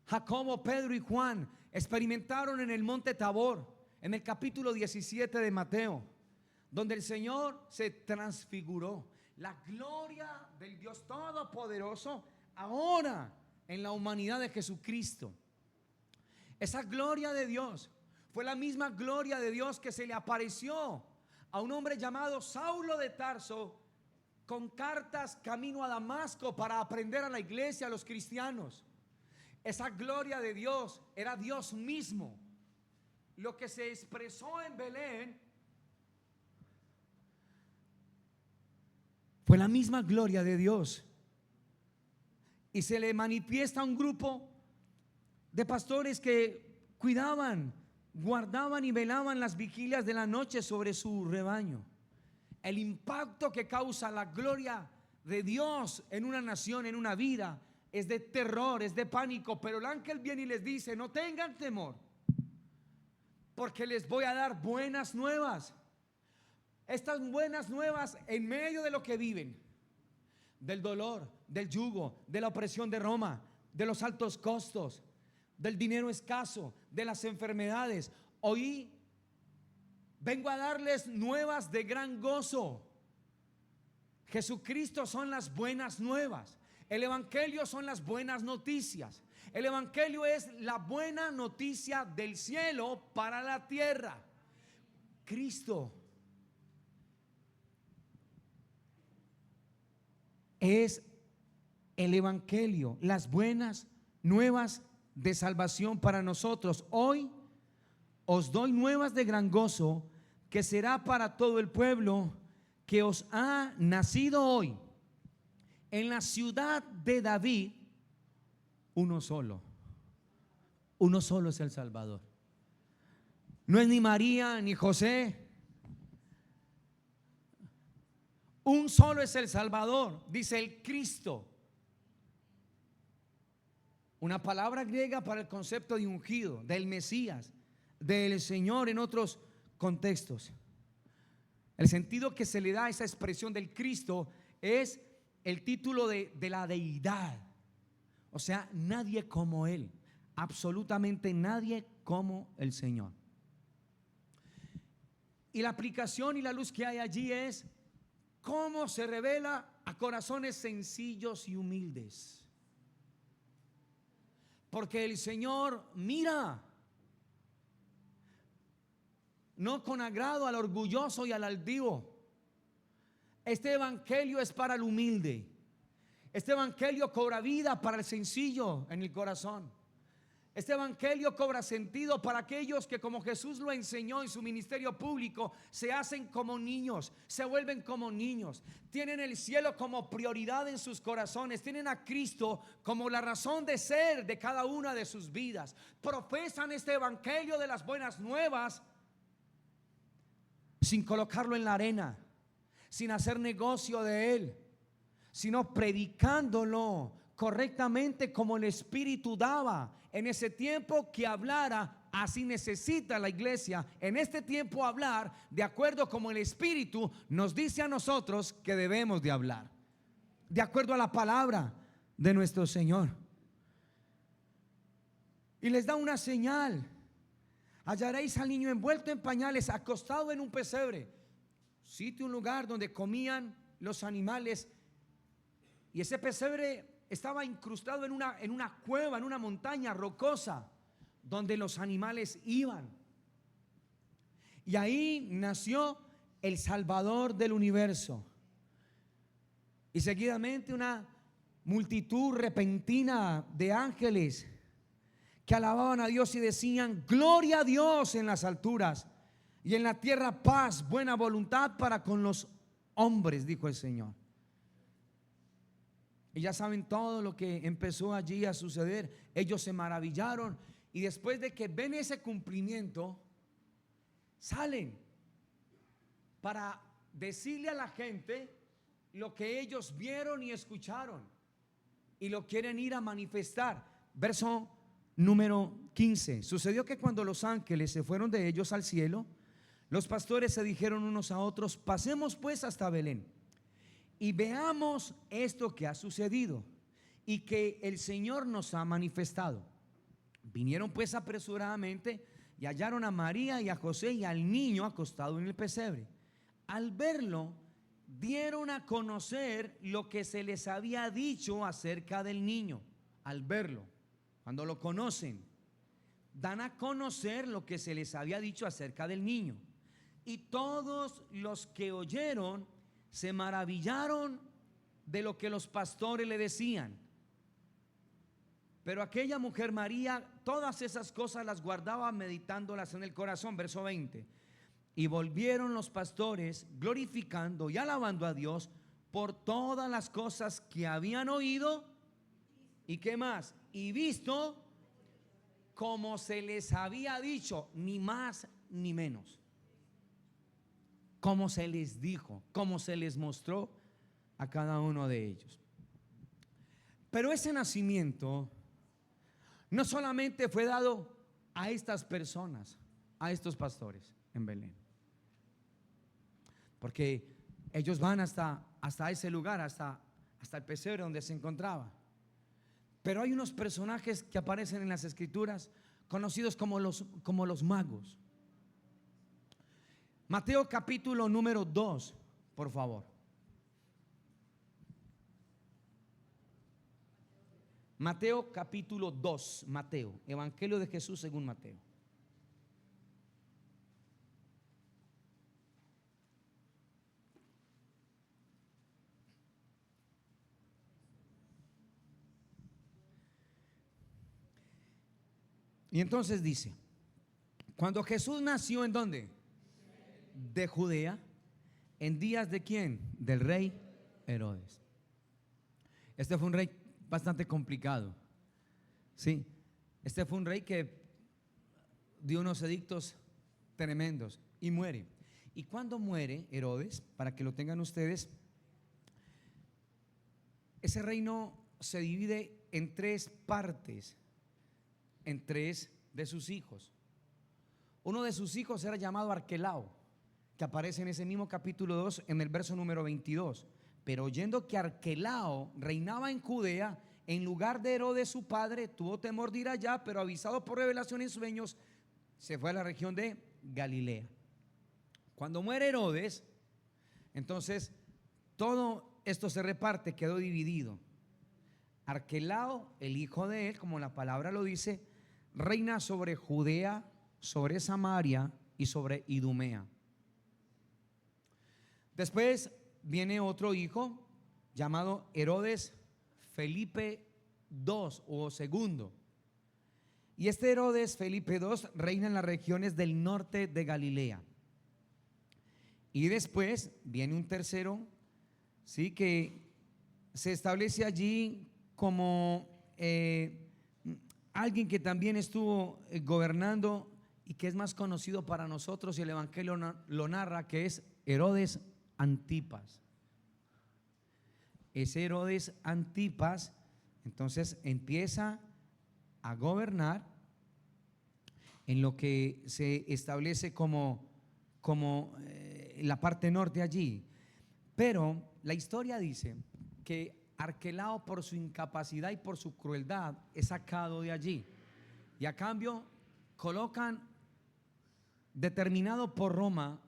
Jacobo, Pedro y Juan, experimentaron en el monte Tabor, en el capítulo 17 de Mateo, donde el Señor se transfiguró. La gloria del Dios Todopoderoso ahora en la humanidad de Jesucristo. Esa gloria de Dios fue la misma gloria de Dios que se le apareció a un hombre llamado Saulo de Tarso con cartas camino a Damasco para aprender a la iglesia, a los cristianos. Esa gloria de Dios era Dios mismo. Lo que se expresó en Belén fue la misma gloria de Dios, y se le manifiesta a un grupo de pastores que cuidaban, guardaban y velaban las vigilias de la noche sobre su rebaño. El impacto que causa la gloria de Dios en una nación, en una vida, es de terror, es de pánico. Pero el ángel viene y les dice: no tengan temor, porque les voy a dar buenas nuevas. Estas buenas nuevas en medio de lo que viven, del dolor, del yugo, de la opresión de Roma, de los altos costos, del dinero escaso, de las enfermedades. Hoy vengo a darles nuevas de gran gozo. Jesucristo son las buenas nuevas. El evangelio son las buenas noticias. El evangelio es la buena noticia del cielo para la tierra. Cristo es el evangelio, las buenas nuevas de salvación para nosotros. Hoy os doy nuevas de gran gozo, que será para todo el pueblo, que os ha nacido hoy en la ciudad de David uno solo es el Salvador. No es ni María ni José. Un solo es el Salvador, dice el Cristo. Una palabra griega para el concepto de ungido, del Mesías, del Señor en otros contextos. El sentido que se le da a esa expresión del Cristo es el título de la deidad. O sea, nadie como Él, absolutamente nadie como el Señor. Y la aplicación y la luz que hay allí es cómo se revela a corazones sencillos y humildes. Porque el Señor mira no con agrado al orgulloso y al altivo. Este evangelio es para el humilde. Este evangelio cobra vida para el sencillo en el corazón. Este evangelio cobra sentido para aquellos que, como Jesús lo enseñó en su ministerio público, se hacen como niños, se vuelven como niños, tienen el cielo como prioridad en sus corazones, tienen a Cristo como la razón de ser de cada una de sus vidas. Profesan este evangelio de las buenas nuevas sin colocarlo en la arena, sin hacer negocio de él, sino predicándolo correctamente como el Espíritu daba en ese tiempo que hablara. Así necesita la iglesia en este tiempo hablar de acuerdo como el Espíritu nos dice a nosotros que debemos de hablar. de acuerdo a la palabra de nuestro Señor. Y les da una señal: hallaréis al niño envuelto en pañales, acostado en un pesebre. Sitio, un lugar donde comían los animales. Y ese pesebre estaba incrustado en una cueva, en una montaña rocosa, donde los animales iban. Y ahí nació el Salvador del universo. Y seguidamente una multitud repentina de ángeles que alababan a Dios y decían: gloria a Dios en las alturas, y en la tierra paz, buena voluntad para con los hombres, dijo el Señor. Y ya saben todo lo que empezó allí a suceder. Ellos se maravillaron, y después de que ven ese cumplimiento, salen para decirle a la gente lo que ellos vieron y escucharon, y lo quieren ir a manifestar. Verso número 15. Sucedió que cuando los ángeles se fueron de ellos al cielo, los pastores se dijeron unos a otros: pasemos pues hasta Belén y veamos esto que ha sucedido y que el Señor nos ha manifestado. Vinieron pues apresuradamente y hallaron a María y a José y al niño acostado en el pesebre. Al verlo, dieron a conocer lo que se les había dicho acerca del niño. Al verlo, cuando lo conocen, dan a conocer lo que se les había dicho acerca del niño. Y todos los que oyeron se maravillaron de lo que los pastores le decían. Pero aquella mujer María todas esas cosas las guardaba, meditándolas en el corazón. Verso 20. Y volvieron los pastores glorificando y alabando a Dios por todas las cosas que habían oído y qué más, y visto, como se les había dicho, ni más ni menos. Como se les dijo, como se les mostró a cada uno de ellos. Pero ese nacimiento no solamente fue dado a estas personas, a estos pastores en Belén, porque ellos van hasta ese lugar, hasta el pesebre donde se encontraba. Pero hay unos personajes que aparecen en las escrituras conocidos como los magos. Mateo capítulo número 2, por favor. Mateo capítulo 2, Mateo, Evangelio de Jesús según Mateo. Y entonces dice: cuando Jesús nació, ¿en dónde? De Judea, en días de ¿quién? Del rey Herodes. Este fue un rey bastante complicado. Sí, este fue un rey que dio unos edictos tremendos y muere. Y cuando muere Herodes, para que lo tengan ustedes, ese reino se divide en tres partes, en tres de sus hijos. Uno de sus hijos era llamado Arquelao, que aparece en ese mismo capítulo 2 en el verso número 22. Pero oyendo que Arquelao reinaba en Judea en lugar de Herodes su padre, tuvo temor de ir allá, pero avisado por revelación en sueños, se fue a la región de Galilea. Cuando muere Herodes, entonces todo esto se reparte, quedó dividido. Arquelao, el hijo de él, como la palabra lo dice, reina sobre Judea, sobre Samaria y sobre Idumea. Después viene otro hijo llamado Herodes Felipe II o segundo. Y este Herodes Felipe II reina en las regiones del norte de Galilea. Y después viene un tercero, sí, que se establece allí como alguien que también estuvo gobernando y que es más conocido para nosotros, y el Evangelio lo narra, que es Herodes Antipas. Ese Herodes Antipas entonces empieza a gobernar en lo que se establece como la parte norte allí. Pero la historia dice que Arquelao, por su incapacidad y por su crueldad, es sacado de allí. Y a cambio colocan, determinado por Roma,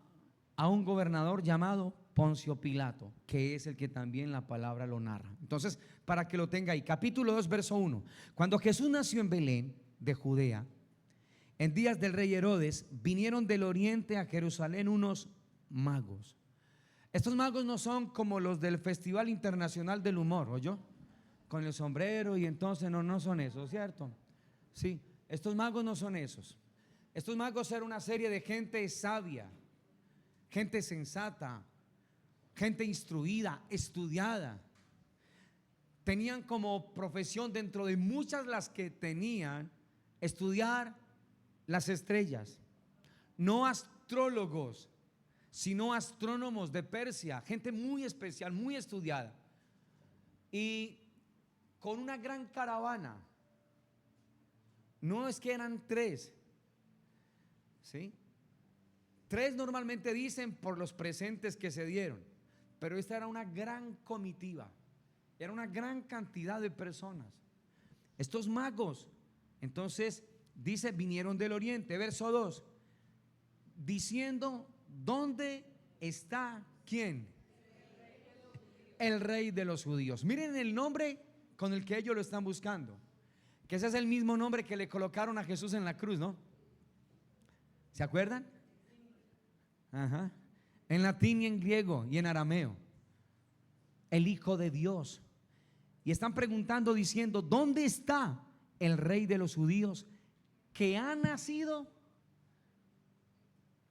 a un gobernador llamado Poncio Pilato, que es el que también la palabra lo narra. Entonces, para que lo tenga ahí, capítulo 2, verso 1. Cuando Jesús nació en Belén de Judea, en días del rey Herodes, vinieron del oriente a Jerusalén unos magos. Estos magos no son como los del Festival Internacional del Humor, ¿oyó? Con el sombrero, y entonces no son esos, ¿cierto? Sí, estos magos no son esos. Estos magos eran una serie de gente sabia, gente sensata, gente instruida, estudiada. Tenían como profesión, dentro de muchas las que tenían, estudiar las estrellas. No astrólogos, sino astrónomos de Persia, gente muy especial, muy estudiada. Y con una gran caravana. No es que eran tres, ¿sí? Tres normalmente dicen por los presentes que se dieron, pero esta era una gran comitiva, era una gran cantidad de personas. Estos magos, entonces dice, vinieron del oriente, verso 2, diciendo, ¿dónde está quién? El rey de los judíos. Miren el nombre con el que ellos lo están buscando, que ese es el mismo nombre que le colocaron a Jesús en la cruz, ¿no? ¿Se acuerdan? Ajá. En latín y en griego y en arameo, el Hijo de Dios. Y están preguntando, diciendo, ¿dónde está el rey de los judíos que ha nacido?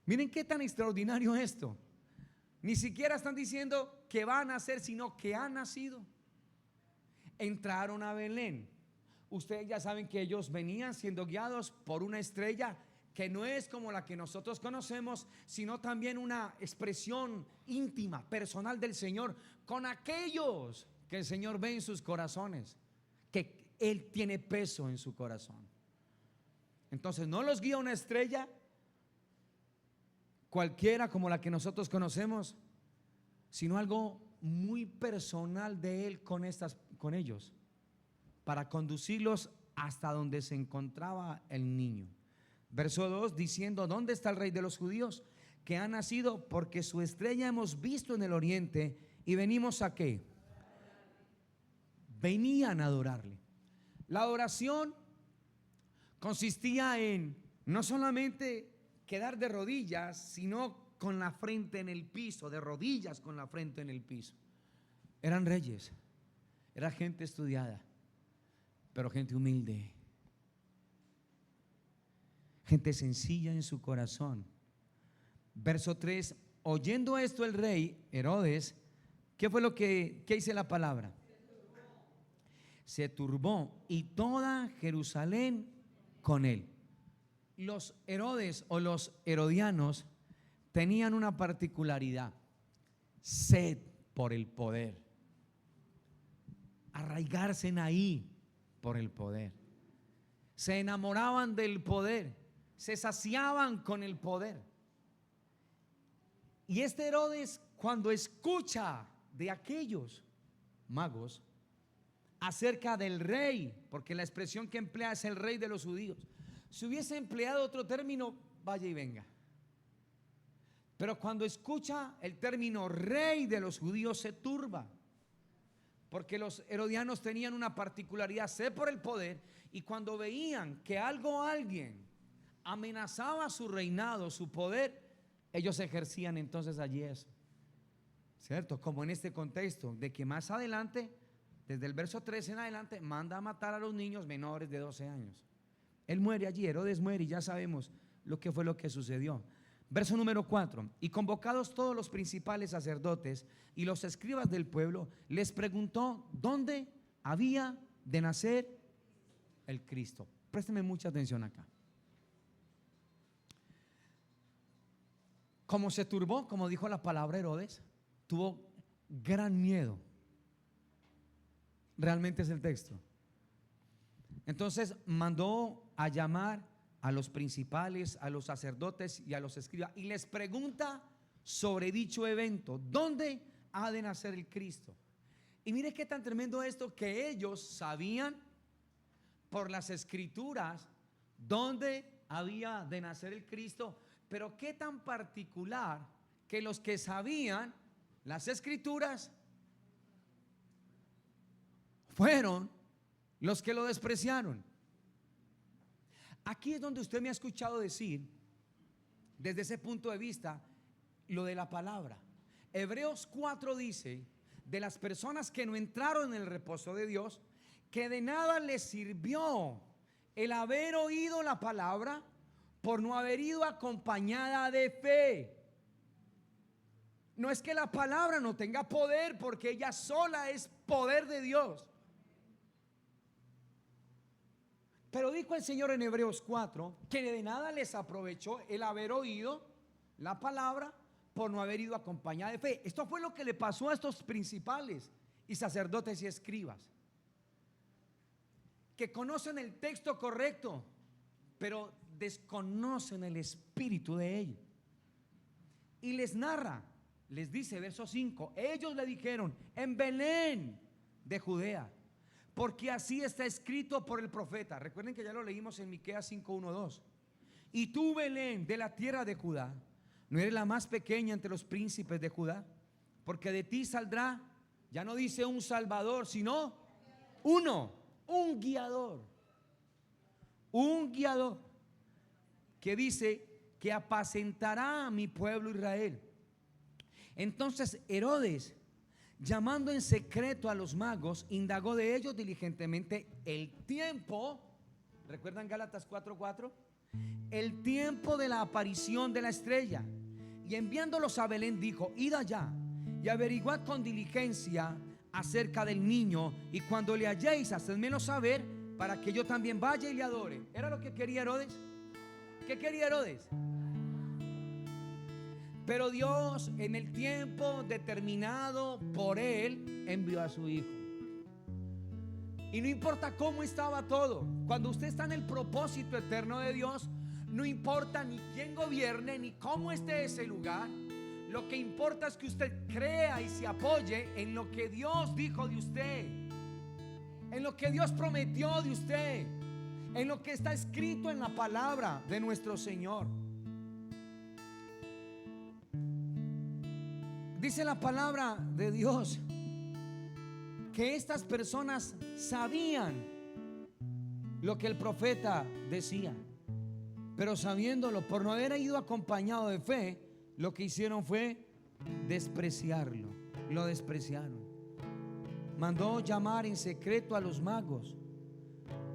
Miren qué tan extraordinario es esto. Ni siquiera están diciendo que va a nacer, sino que ha nacido. Entraron a Belén. Ustedes ya saben que ellos venían siendo guiados por una estrella que no es como la que nosotros conocemos, sino también una expresión íntima, personal del Señor, con aquellos que el Señor ve en sus corazones, que Él tiene peso en su corazón. Entonces no los guía una estrella cualquiera como la que nosotros conocemos, sino algo muy personal de Él con ellos, para conducirlos hasta donde se encontraba el niño. Verso 2, diciendo, ¿dónde está el rey de los judíos que ha nacido? Porque su estrella hemos visto en el oriente y venimos a ¿qué? Venían a adorarle. La adoración consistía en no solamente quedar de rodillas, sino con la frente en el piso, de rodillas con la frente en el piso. Eran reyes, era gente estudiada, pero gente humilde, gente sencilla en su corazón. Verso 3, oyendo esto el rey Herodes, ¿qué fue lo que dice la palabra? Se turbó y toda Jerusalén con él. Los Herodes o los herodianos tenían una particularidad: sed por el poder, arraigarse en ahí por el poder. Se enamoraban del poder, se saciaban con el poder. Y este Herodes, cuando escucha de aquellos magos acerca del rey, porque la expresión que emplea es el rey de los judíos, si hubiese empleado otro término, vaya y venga. Pero cuando escucha el término rey de los judíos, se turba, porque los herodianos tenían una particularidad: sed por el poder. Y cuando veían que algo o alguien amenazaba su reinado, su poder, ellos ejercían entonces allí eso, ¿cierto? Como en este contexto de que más adelante, desde el verso 13 en adelante, manda a matar a los niños menores de 12 años. Él muere allí, Herodes muere, y ya sabemos lo que sucedió. Verso número 4, y convocados todos los principales sacerdotes y los escribas del pueblo, les preguntó dónde había de nacer el Cristo. Présteme mucha atención acá. Como se turbó, como dijo la palabra Herodes, tuvo gran miedo. Realmente es el texto. Entonces mandó a llamar a los principales, a los sacerdotes y a los escribas, y les pregunta sobre dicho evento: ¿dónde ha de nacer el Cristo? Y mire qué tan tremendo esto, que ellos sabían por las escrituras dónde había de nacer el Cristo, pero qué tan particular que los que sabían las escrituras fueron los que lo despreciaron. Aquí es donde usted me ha escuchado decir, desde ese punto de vista, lo de la palabra. Hebreos 4 dice de las personas que no entraron en el reposo de Dios, que de nada les sirvió el haber oído la palabra por no haber ido acompañada de fe. No es que la palabra no tenga poder, porque ella sola es poder de Dios. Pero dijo el Señor en Hebreos 4 que de nada les aprovechó el haber oído la palabra por no haber ido acompañada de fe. Esto fue lo que le pasó a estos principales y sacerdotes y escribas, que conocen el texto correcto, pero desconocen el espíritu de él. Y les narra, les dice, verso 5: ellos le dijeron, en Belén de Judea, porque así está escrito por el profeta. Recuerden que ya lo leímos en Miqueas 5:1-2. Y tú, Belén, de la tierra de Judá, no eres la más pequeña entre los príncipes de Judá, porque de ti saldrá, ya no dice un salvador, sino un guiador. Un guiador que dice que apacentará a mi pueblo Israel. Entonces Herodes, llamando en secreto a los magos, indagó de ellos diligentemente el tiempo. ¿Recuerdan Gálatas 4:4? El tiempo de la aparición de la estrella. Y enviándolos a Belén dijo: id allá y averiguad con diligencia acerca del niño, y cuando le halléis, hacedmelo saber, para que yo también vaya y le adore. ¿Era lo que quería Herodes? ¿Qué quería Herodes? Pero Dios, en el tiempo determinado por él, envió a su hijo. Y no importa cómo estaba todo, cuando usted está en el propósito eterno de Dios, no importa ni quién gobierne ni cómo esté ese lugar. Lo que importa es que usted crea y se apoye en lo que Dios dijo de usted, en lo que Dios prometió de usted, en lo que está escrito en la palabra de nuestro Señor. Dice la palabra de Dios que estas personas sabían lo que el profeta decía, pero sabiéndolo, por no haber ido acompañado de fe, lo que hicieron fue despreciarlo. Lo despreciaron. Mandó llamar en secreto a los magos,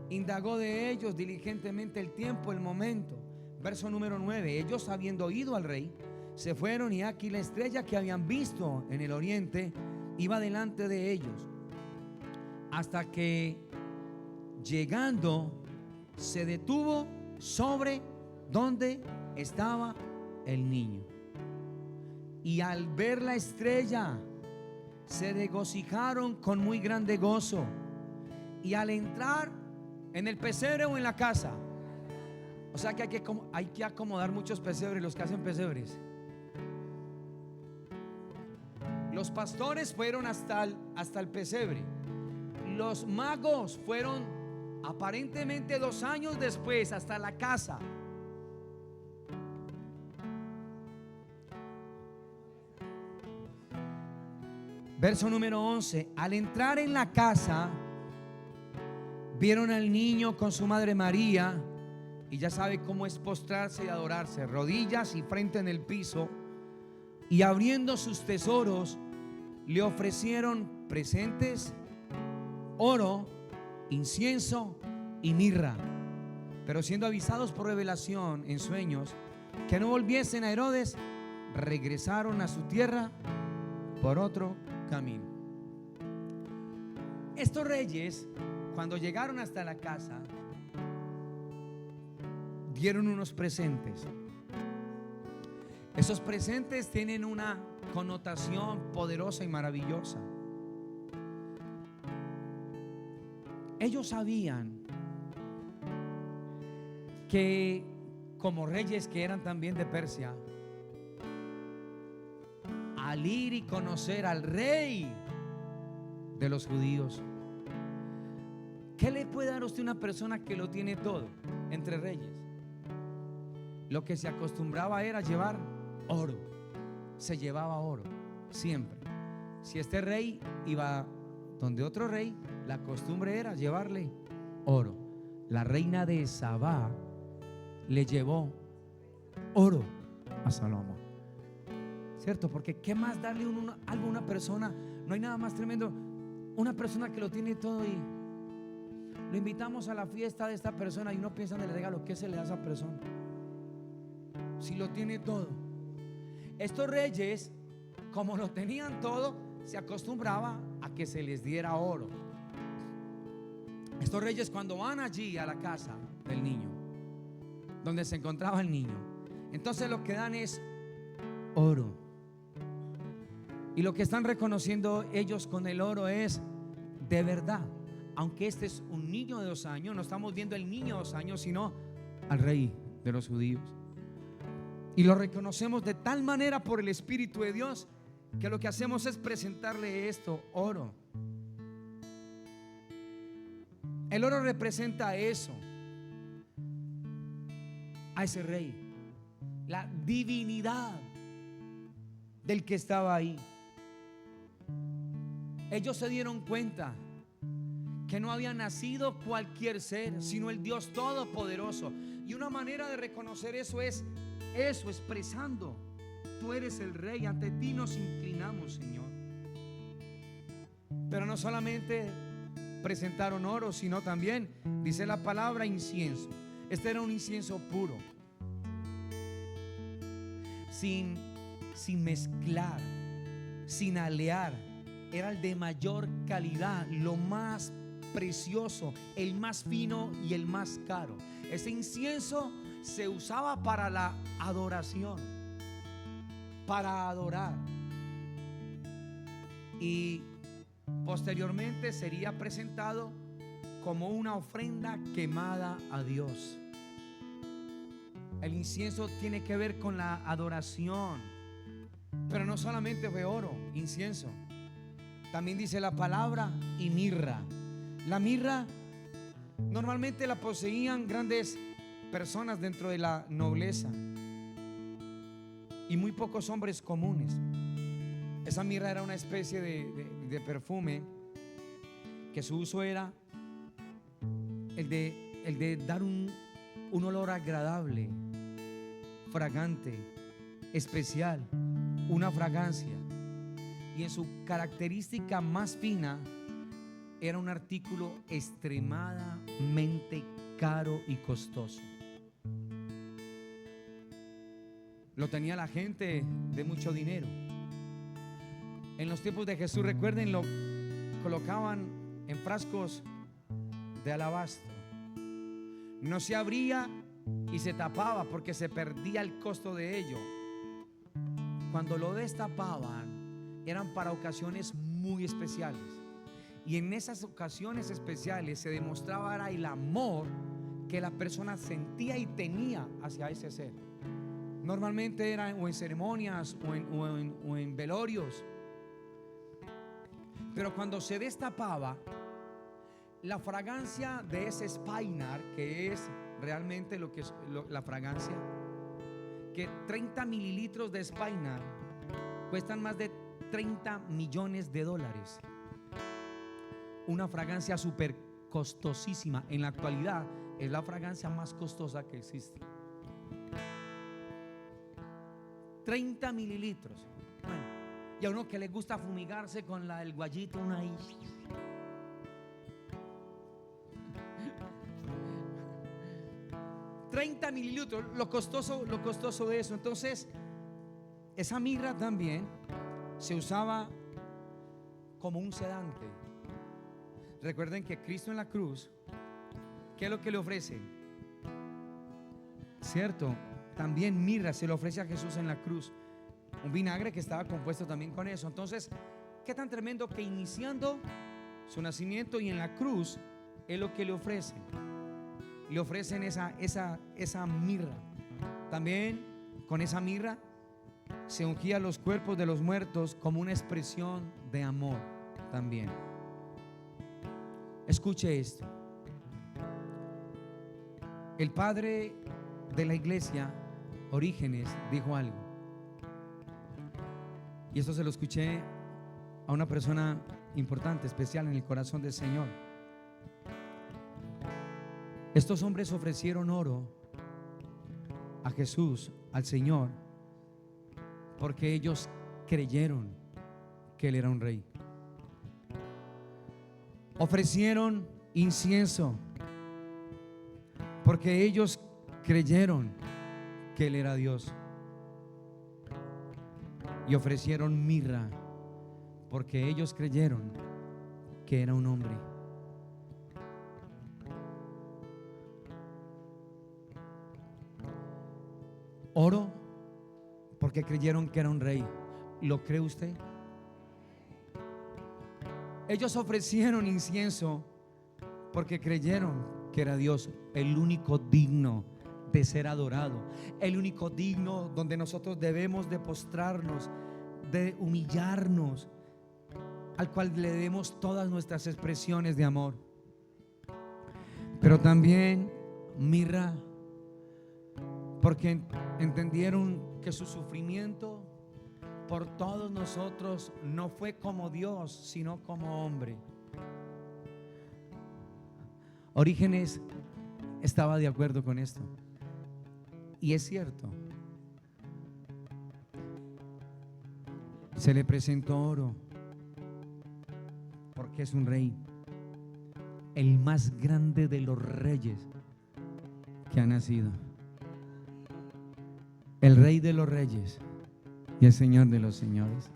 indagó de ellos diligentemente el tiempo, el momento. Verso número 9: ellos, habiendo oído al rey, se fueron, y aquí la estrella que habían visto en el oriente iba delante de ellos, hasta que, llegando, se detuvo sobre donde estaba el niño. Y al ver la estrella, se regocijaron con muy grande gozo. Y al entrar en el pesebre o en la casa, o sea que hay que acomodar muchos pesebres, los que hacen pesebres. Los pastores fueron hasta el pesebre. Los magos fueron aparentemente 2 años después hasta la casa. Verso número 11: al entrar en la casa, vieron al niño con su madre María, y ya sabe cómo es postrarse y adorarse, rodillas y frente en el piso, y abriendo sus tesoros, le ofrecieron presentes, oro, incienso y mirra. Pero siendo avisados por revelación en sueños que no volviesen a Herodes, regresaron a su tierra por otro camino. Estos reyes, cuando llegaron hasta la casa, dieron unos presentes. Esos presentes tienen una connotación poderosa y maravillosa. Ellos sabían que, como reyes que eran también de Persia, al ir y conocer al rey de los judíos. ¿Qué le puede dar a usted una persona que lo tiene todo entre reyes? Lo que se acostumbraba era llevar oro. Se llevaba oro siempre. Si este rey iba donde otro rey, la costumbre era llevarle oro. La reina de Sabá le llevó oro a Salomón, ¿cierto? Porque ¿qué más darle algo a una persona? No hay nada más tremendo. Una persona que lo tiene todo y lo invitamos a la fiesta de esta persona y uno piensa en el regalo. ¿Qué se le da a esa persona? Si lo tiene todo. Estos reyes, como lo tenían todo, se acostumbraba a que se les diera oro. Estos reyes, cuando van allí a la casa del niño, donde se encontraba el niño, entonces lo que dan es oro. Y lo que están reconociendo ellos con el oro es de verdad. Aunque este es un niño de 2 años, no estamos viendo el niño de 2 años, sino al rey de los judíos. Y lo reconocemos de tal manera por el Espíritu de Dios que lo que hacemos es presentarle esto, oro. El oro representa eso, a ese rey, la divinidad del que estaba ahí. Ellos se dieron cuenta que no había nacido cualquier ser, sino el Dios Todopoderoso. Y una manera de reconocer eso es eso, expresando: tú eres el rey, ante ti nos inclinamos, Señor. Pero no solamente presentaron oro, sino también, dice la palabra, incienso. Este era un incienso puro, sin mezclar, sin alear. Era el de mayor calidad, lo más precioso, el más fino y el más caro. Ese incienso se usaba para la adoración, para adorar, y posteriormente sería presentado como una ofrenda quemada a Dios. El incienso tiene que ver con la adoración, pero no solamente fue oro, incienso. También dice la palabra y mirra. La mirra normalmente la poseían grandes personas dentro de la nobleza y muy pocos hombres comunes. Esa mirra era una especie de perfume que su uso era el de dar un olor agradable, fragante, especial, una fragancia. Y en su característica más fina era un artículo extremadamente caro y costoso. Lo tenía la gente de mucho dinero. En los tiempos de Jesús, recuerden, lo colocaban en frascos de alabastro. No se abría y se tapaba porque se perdía el costo de ello. Cuando lo destapaban, eran para ocasiones muy especiales, y en esas ocasiones especiales se demostraba el amor que la persona sentía y tenía hacia ese ser. Normalmente eran o en ceremonias o en velorios. Pero cuando se destapaba, la fragancia de ese spinar, que es realmente lo que es la fragancia, que 30 mililitros de spinar cuestan más de 30 millones de dólares. Una fragancia súper costosísima. En la actualidad es la fragancia más costosa que existe. 30 mililitros. Bueno, y a uno que le gusta fumigarse con el guayito, una ahí. $30 mililitros, lo costoso de eso. Entonces, esa mirra también se usaba como un sedante. Recuerden que Cristo en la cruz, ¿qué es lo que le ofrece? ¿Cierto? También mirra se le ofrece a Jesús en la cruz. Un vinagre que estaba compuesto también con eso. Entonces, qué tan tremendo que iniciando su nacimiento y en la cruz es lo que le ofrecen. Le ofrecen esa mirra. También con esa mirra se ungía los cuerpos de los muertos como una expresión de amor también. Escuche esto. El padre de la iglesia, Orígenes, dijo algo. Y esto se lo escuché a una persona importante, especial en el corazón del Señor. Estos hombres ofrecieron oro a Jesús, al Señor, porque ellos creyeron que Él era un rey. Ofrecieron incienso porque ellos creyeron que Él era Dios. Y ofrecieron mirra porque ellos creyeron que era un hombre. Oro porque creyeron que era un rey. ¿Lo cree usted? Ellos ofrecieron incienso porque creyeron que era Dios, el único digno de ser adorado, el único digno donde nosotros debemos de postrarnos, de humillarnos, al cual le demos todas nuestras expresiones de amor. Pero también mirra porque entendieron que su sufrimiento por todos nosotros no fue como Dios, sino como hombre. Orígenes estaba de acuerdo con esto. Y es cierto. Se le presentó oro porque es un rey, el más grande de los reyes que ha nacido, el rey de los reyes y el Señor de los señores.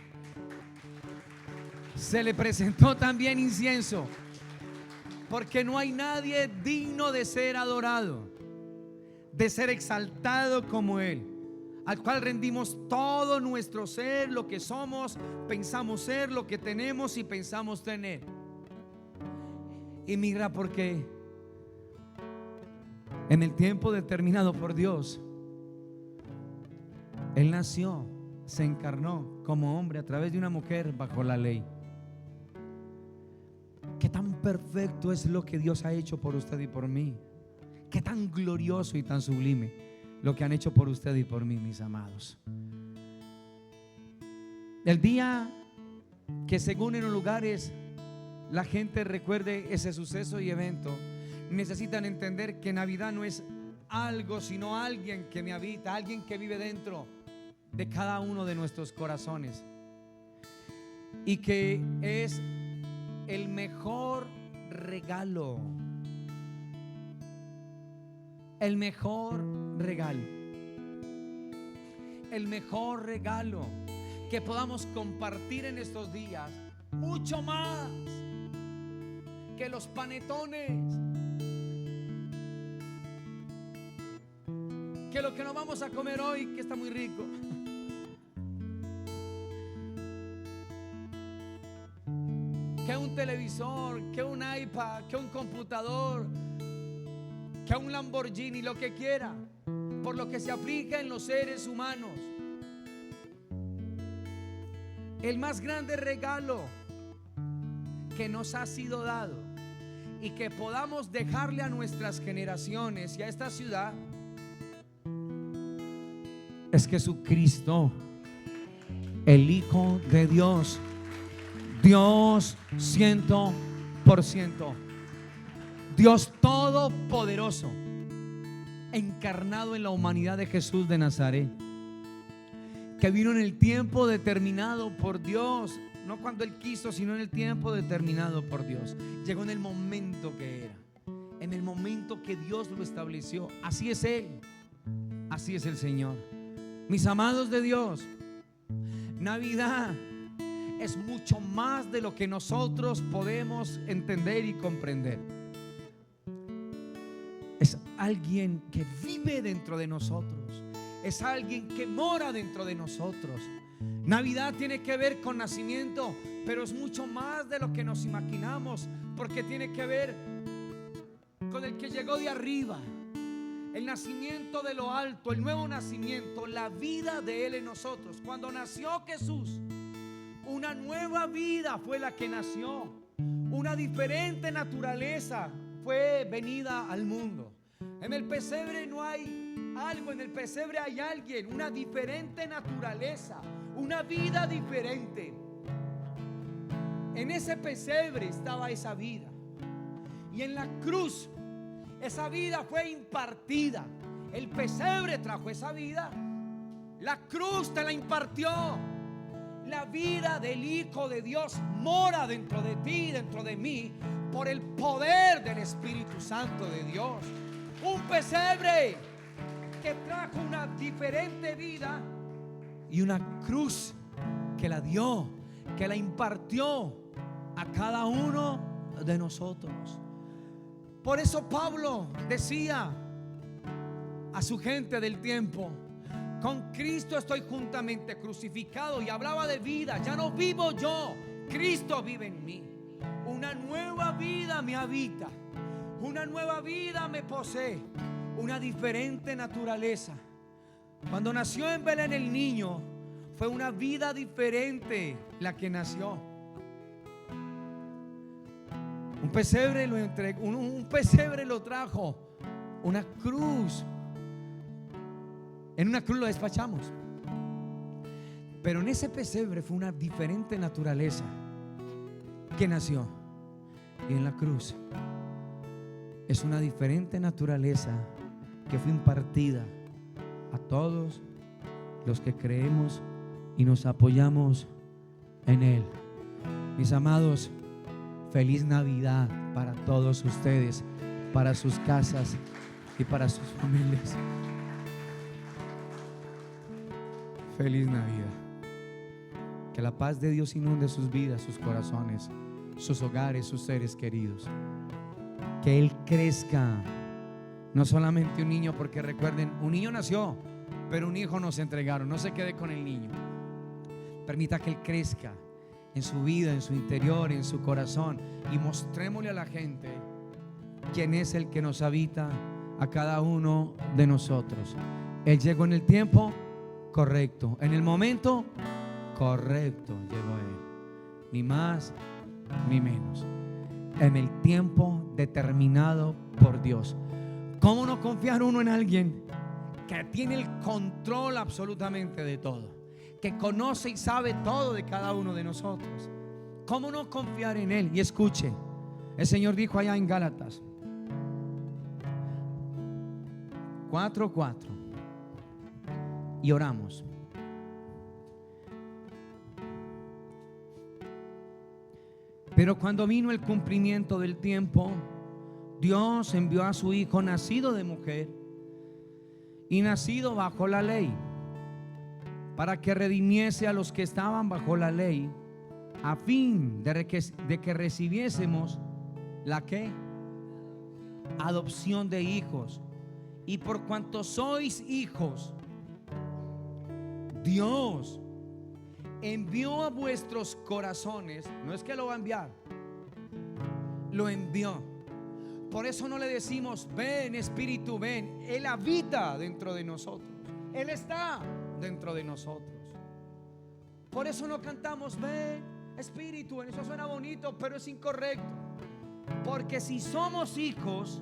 Se le presentó también incienso porque no hay nadie digno de ser adorado, de ser exaltado como Él, al cual rendimos todo nuestro ser, lo que somos, pensamos ser, lo que tenemos y pensamos tener. Y mira, porque en el tiempo determinado por Dios, Él nació, se encarnó como hombre a través de una mujer bajo la ley. Qué tan perfecto es lo que Dios ha hecho por usted y por mí. Qué tan glorioso y tan sublime lo que han hecho por usted y por mí, mis amados. El día que, según en los lugares, la gente recuerde ese suceso y evento, necesitan entender que Navidad no es algo, sino alguien que me habita, alguien que vive dentro de cada uno de nuestros corazones, y que es el mejor regalo. El mejor regalo. El mejor regalo que podamos compartir en estos días, mucho más que los panetones, que lo que nos vamos a comer hoy, que está muy rico. Que un televisor, que un iPad, que un computador, que un Lamborghini, lo que quiera, por lo que se aplica en los seres humanos. El más grande regalo que nos ha sido dado y que podamos dejarle a nuestras generaciones y a esta ciudad es Jesucristo, el Hijo de Dios, Dios 100%, Dios todopoderoso, encarnado en la humanidad de Jesús de Nazaret, que vino en el tiempo determinado por Dios, no cuando Él quiso, sino en el tiempo determinado por Dios. Llegó en el momento que era, en el momento que Dios lo estableció. Así es Él, así es el Señor. Mis amados de Dios, Navidad es mucho más de lo que nosotros podemos entender y comprender. Es alguien que vive dentro de nosotros, es alguien que mora dentro de nosotros. Navidad tiene que ver con nacimiento, pero es mucho más de lo que nos imaginamos, porque tiene que ver con el que llegó de arriba, el nacimiento de lo alto, el nuevo nacimiento, la vida de Él en nosotros. Cuando nació Jesús, una nueva vida fue la que nació, una diferente naturaleza fue venida al mundo. En el pesebre no hay algo, en el pesebre hay alguien, una diferente naturaleza, una vida diferente. En ese pesebre estaba esa vida, y en la cruz esa vida fue impartida. El pesebre trajo esa vida, la cruz te la impartió. La vida del Hijo de Dios mora dentro de ti, dentro de mí, por el poder del Espíritu Santo de Dios. Un pesebre que trajo una diferente vida, y una cruz que la dio, que la impartió a cada uno de nosotros. Por eso Pablo decía a su gente del tiempo: con Cristo estoy juntamente crucificado. Y hablaba de vida. Ya no vivo yo, Cristo vive en mí. Una nueva vida me habita, una nueva vida me posee, una diferente naturaleza. Cuando nació en Belén el niño, fue una vida diferente la que nació. Un pesebre lo entregó, un pesebre lo trajo, una cruz. En una cruz lo despachamos. Pero en ese pesebre fue una diferente naturaleza que nació. Y en la cruz es una diferente naturaleza que fue impartida a todos los que creemos y nos apoyamos en Él. Mis amados, feliz Navidad para todos ustedes, para sus casas y para sus familias. Feliz Navidad. Que la paz de Dios inunde sus vidas, sus corazones, sus hogares, sus seres queridos. Que Él crezca. No solamente un niño, porque recuerden, un niño nació, pero un hijo nos entregaron. No se quede con el niño. Permita que Él crezca en su vida, en su interior, en su corazón, y mostrémosle a la gente quién es el que nos habita a cada uno de nosotros. Él llegó en el tiempo correcto, en el momento correcto llegó Él, ni más ni menos, en el tiempo determinado por Dios. ¿Cómo no confiar uno en alguien que tiene el control absolutamente de todo, que conoce y sabe todo de cada uno de nosotros? ¿Cómo no confiar en Él? Y escuche, el Señor dijo allá en Gálatas 4:4, y oramos. Pero cuando vino el cumplimiento del tiempo, Dios envió a su Hijo, nacido de mujer y nacido bajo la ley, para que redimiese a los que estaban bajo la ley, a fin de que recibiésemos la ¿qué? Adopción de hijos. Y por cuanto sois hijos, Dios envió a vuestros corazones, no es que lo va a enviar, lo envió. Por eso no le decimos ven Espíritu, ven. Él habita dentro de nosotros, Él está dentro de nosotros. Por eso no cantamos ven Espíritu. Eso suena bonito, pero es incorrecto. Porque si somos hijos,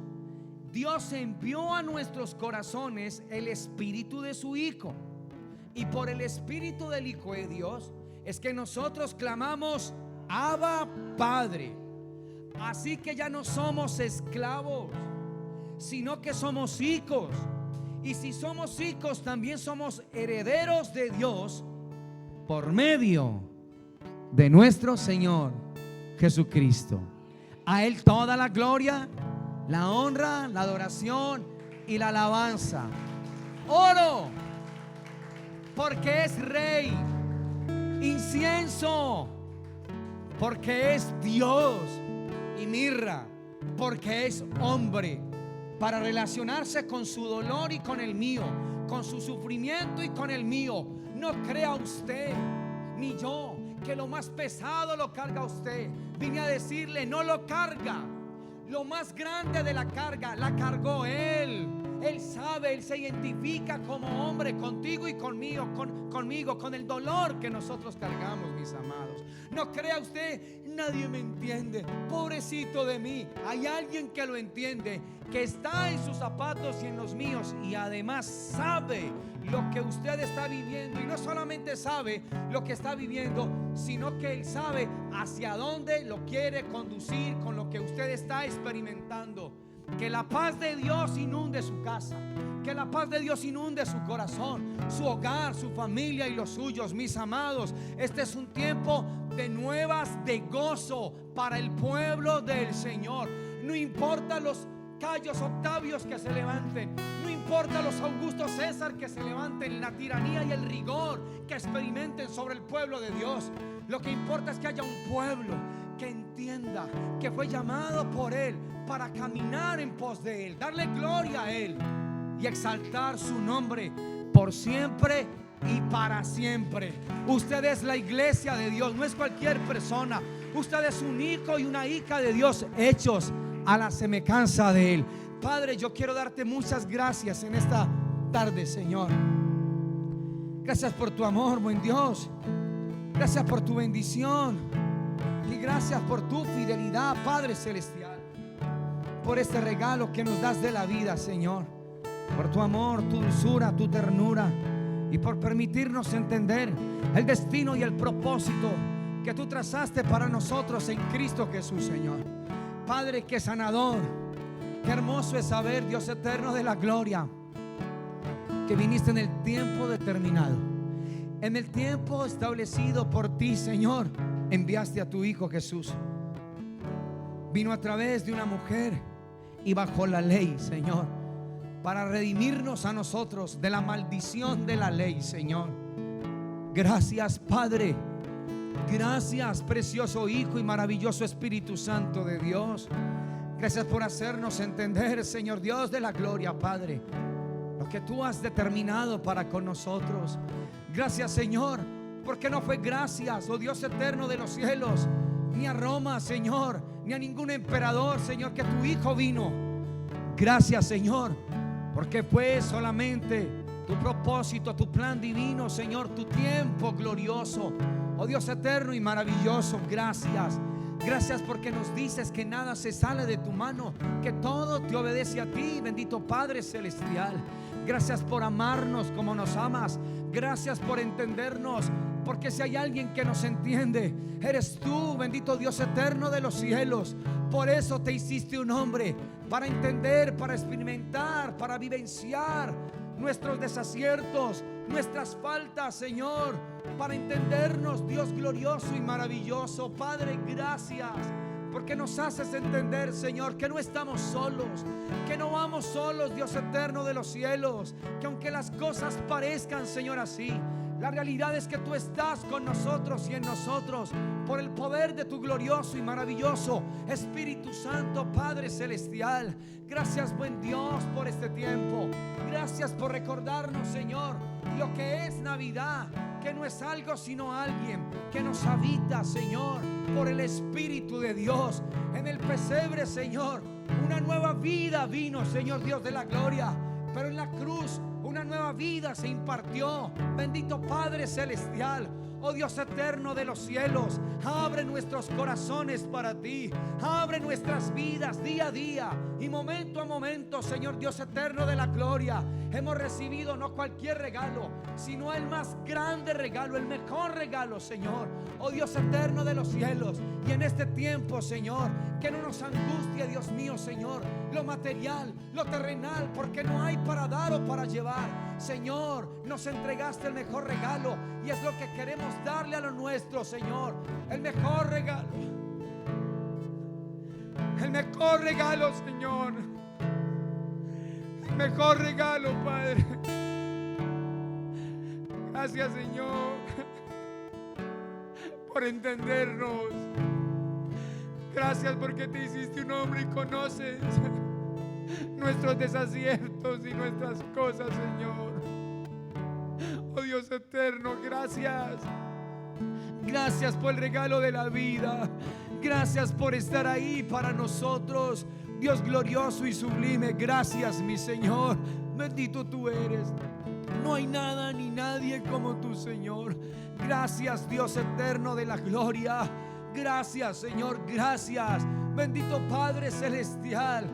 Dios envió a nuestros corazones el Espíritu de su Hijo. Y por el Espíritu del Hijo de Dios es que nosotros clamamos Abba Padre. Así que ya no somos esclavos, sino que somos hijos. Y si somos hijos, también somos herederos de Dios por medio de nuestro Señor Jesucristo. A Él toda la gloria, la honra, la adoración y la alabanza. Oro, porque es Rey. Incienso, porque es Dios. Y mirra, porque es hombre, para relacionarse con su dolor y con el mío, con su sufrimiento y con el mío. No crea usted ni yo que lo más pesado lo carga usted. Vine a decirle, no lo carga. Lo más grande de la carga la cargó Él Él sabe, Él se identifica como hombre contigo y conmigo, con el dolor que nosotros cargamos, mis amados. No crea usted, nadie me entiende, pobrecito de mí. Hay alguien que lo entiende, que está en sus zapatos y en los míos, y además sabe lo que usted está viviendo. Y no solamente sabe lo que está viviendo, sino que Él sabe hacia dónde lo quiere conducir con lo que usted está experimentando. Que la paz de Dios inunde su casa, que la paz de Dios inunde su corazón, su hogar, su familia y los suyos, mis amados. Este es un tiempo de nuevas, de gozo para el pueblo del Señor. No importa los Cayos Octavios que se levanten, no importa los Augustos César que se levanten, la tiranía y el rigor que experimenten sobre el pueblo de Dios. Lo que importa es que haya un pueblo que entienda que fue llamado por Él para caminar en pos de Él, darle gloria a Él y exaltar su nombre por siempre y para siempre. Usted es la iglesia de Dios, no es cualquier persona. Usted es un hijo y una hija de Dios, hechos a la semejanza de Él. Padre, yo quiero darte muchas gracias en esta tarde, Señor. Gracias por tu amor, buen Dios. Gracias por tu bendición y gracias por tu fidelidad, Padre celestial, por este regalo que nos das de la vida, Señor, por tu amor, tu dulzura, tu ternura, y por permitirnos entender el destino y el propósito que tú trazaste para nosotros en Cristo Jesús, Señor. Padre, qué sanador, qué hermoso es saber, Dios eterno de la gloria, que viniste en el tiempo determinado, en el tiempo establecido por ti, Señor. Enviaste a tu Hijo Jesús. Vino a través de una mujer y bajo la ley, Señor, para redimirnos a nosotros de la maldición de la ley, Señor. Gracias, Padre. Gracias, precioso Hijo y maravilloso Espíritu Santo de Dios. Gracias por hacernos entender, Señor Dios de la gloria, Padre, lo que tú has determinado para con nosotros. Gracias, Señor, porque no fue gracias, oh Dios eterno de los cielos, ni a Roma, Señor, ni a ningún emperador, Señor, que tu Hijo vino. Gracias, Señor, porque fue solamente tu propósito, tu plan divino, Señor, tu tiempo glorioso, oh Dios eterno y maravilloso. Gracias. Gracias porque nos dices que nada se sale de tu mano, que todo te obedece a ti, bendito Padre celestial. Gracias por amarnos como nos amas. Gracias por entendernos, porque si hay alguien que nos entiende, eres tú, bendito Dios eterno de los cielos. Por eso te hiciste un hombre, para entender, para experimentar, para vivenciar nuestros desaciertos, nuestras faltas, Señor, para entendernos, Dios glorioso y maravilloso. Padre, gracias porque nos haces entender, Señor, que no estamos solos, que no vamos solos, Dios eterno de los cielos, que aunque las cosas parezcan, Señor, así, la realidad es que tú estás con nosotros y en nosotros por el poder de tu glorioso y maravilloso Espíritu Santo, Padre celestial. Gracias, buen Dios, por este tiempo. Gracias por recordarnos, Señor, lo que es Navidad, que no es algo sino alguien que nos habita, Señor, por el Espíritu de Dios. En el pesebre, Señor, una nueva vida vino, Señor Dios de la gloria, pero en la cruz una nueva vida se impartió. Bendito Padre celestial, oh Dios eterno de los cielos, abre nuestros corazones para ti, abre nuestras vidas día a día y momento a momento, Señor Dios eterno de la gloria. Hemos recibido no cualquier regalo, sino el más grande regalo, el mejor regalo, Señor, oh Dios eterno de los cielos. Y en este tiempo, Señor, que no nos angustie, Dios mío, Señor, lo material, lo terrenal, porque no hay para dar o para llevar. Señor, nos entregaste el mejor regalo y es lo que queremos darle a lo nuestro, Señor. El mejor regalo, el mejor regalo, Señor, el mejor regalo, Padre. Gracias, Señor, por entendernos. Gracias porque te hiciste un hombre y conoces nuestros desaciertos y nuestras cosas, Señor. Oh Dios eterno, gracias. Gracias por el regalo de la vida. Gracias por estar ahí para nosotros. Dios glorioso y sublime, gracias mi Señor. Bendito tú eres. No hay nada ni nadie como tu Señor. Gracias, Dios eterno de la gloria. Gracias, Señor, gracias. Bendito Padre celestial.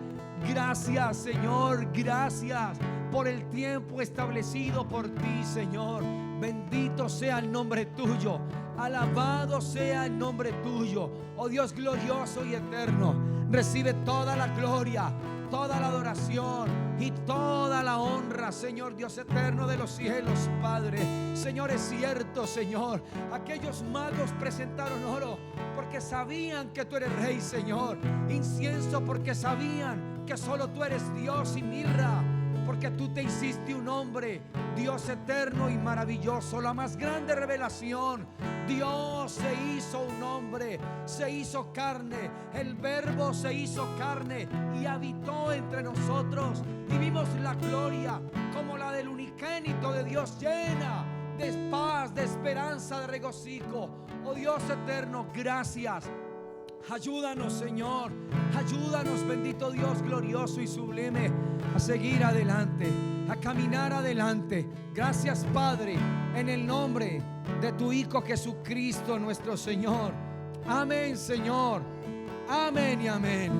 Gracias, Señor, gracias por el tiempo establecido por ti, Señor. Bendito sea el nombre tuyo. Alabado sea el nombre tuyo. Oh Dios glorioso y eterno, recibe toda la gloria, toda la adoración y toda la honra, Señor Dios eterno de los cielos, Padre. Señor, es cierto, Señor, aquellos magos presentaron oro porque sabían que tú eres rey, Señor. Incienso porque sabían que solo tú eres Dios, y mirra porque tú te hiciste un hombre, Dios eterno y maravilloso. La más grande revelación: Dios se hizo un hombre, se hizo carne. El Verbo se hizo carne y habitó entre nosotros. Y vimos la gloria como la del unigénito de Dios, llena de paz, de esperanza, de regocijo. Oh Dios eterno, gracias. Ayúdanos, Señor, ayúdanos, bendito Dios glorioso y sublime, a seguir adelante, a caminar adelante. Gracias, Padre, en el nombre de tu Hijo Jesucristo nuestro Señor. Amén, Señor. Amén y amén.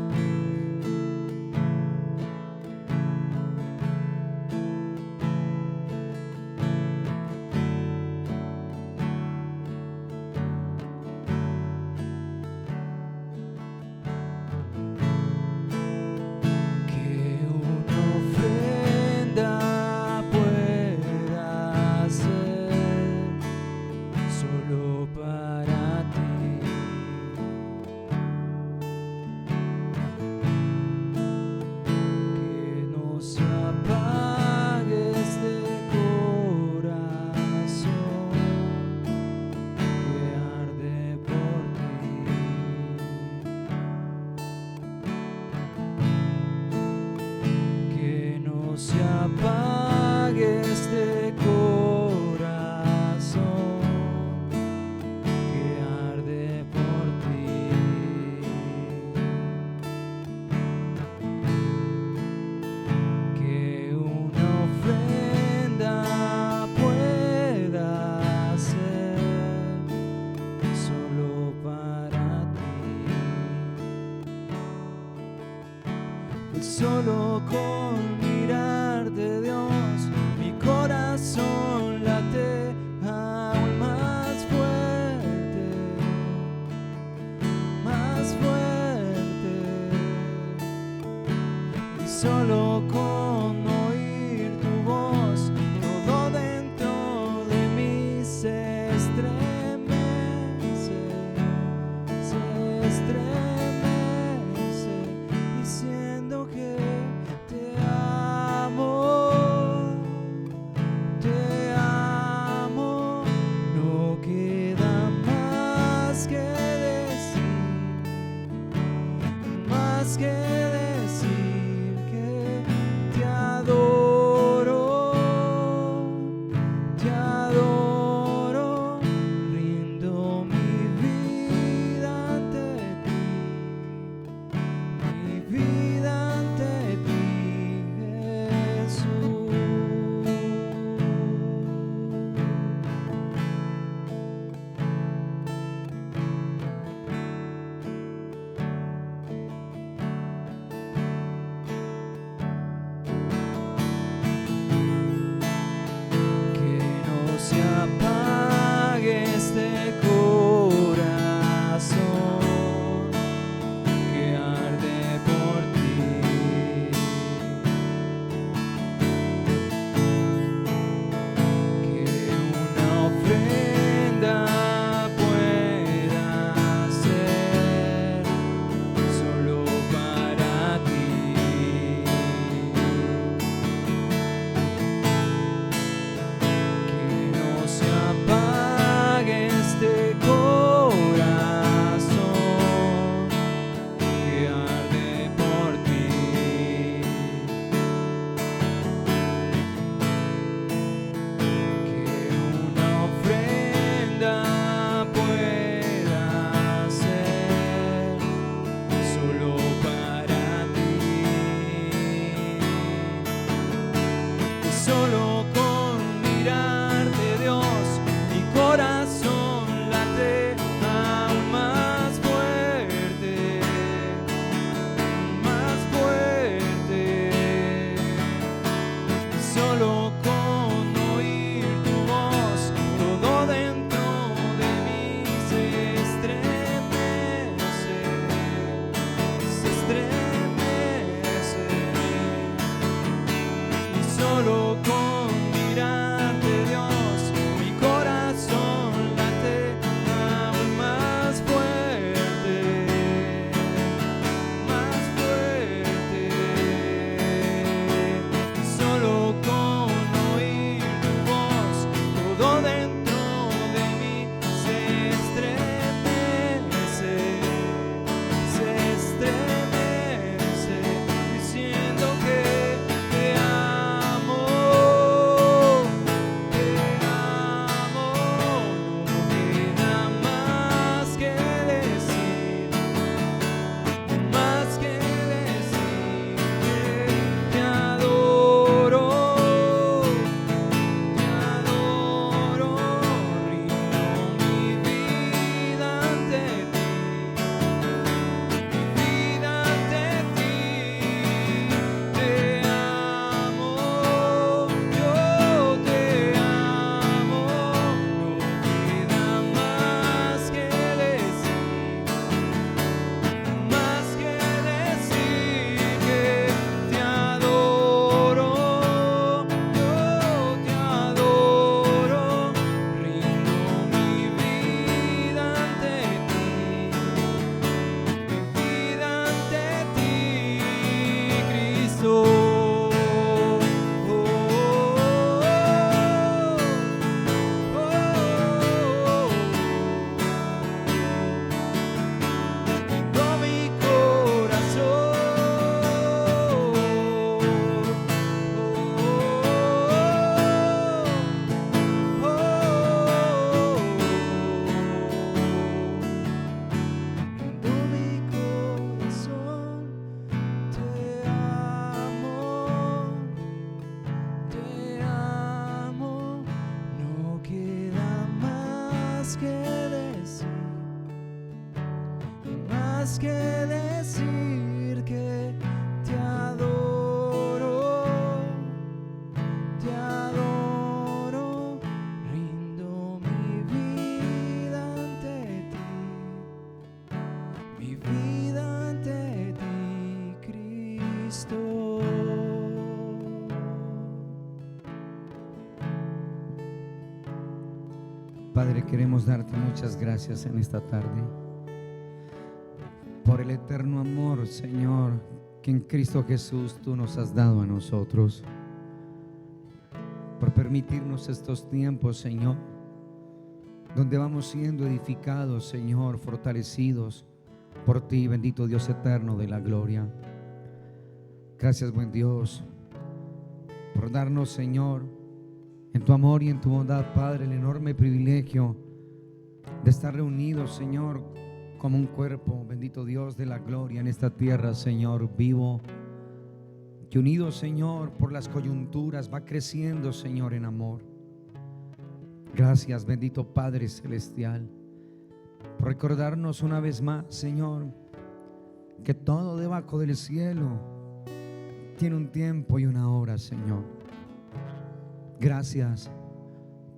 Solo con mirarte, Dios, mi corazón late aún más fuerte, más fuerte. Y solo con oír tu voz, todo dentro de mí se estremece, se estremece, diciendo que te amo, no queda más que decir, más que decir que te adoro, corazón late aún más fuerte, más fuerte. Solo con oír tu voz, todo dentro de mí se estremece, se estremece. Y solo con mirarte, Dios, mi corazón late aún más fuerte, más fuerte. Solo con oír tu voz, todo dentro de mí se estremece, diciendo que te amo, no queda más que decir, más que decir que te adoro, rindo mi vida ante ti, mi vida ante ti. Te amo, yo te amo, no queda más que decir, más que decir que te adoro, yo te adoro, rindo mi vida ante ti, mi vida ante ti, Cristo. Rindo mi Rindo mi corazón, te amo, no queda más que decir que te adoro, rindo mi vida ante ti, Cristo. Padre, queremos darte muchas gracias en esta tarde por el eterno amor, Señor, que en Cristo Jesús tú nos has dado a nosotros, por permitirnos estos tiempos, Señor, donde vamos siendo edificados, Señor, fortalecidos por ti, bendito Dios eterno de la gloria. Gracias, buen Dios, por darnos, Señor, en tu amor y en tu bondad, Padre, el enorme privilegio de estar reunidos, Señor, como un cuerpo, bendito Dios de la gloria, en esta tierra, Señor, vivo y unido, Señor, por las coyunturas, va creciendo, Señor, en amor. Gracias, bendito Padre Celestial, por recordarnos una vez más, Señor, que todo debajo del cielo tiene un tiempo y una hora, Señor. Gracias,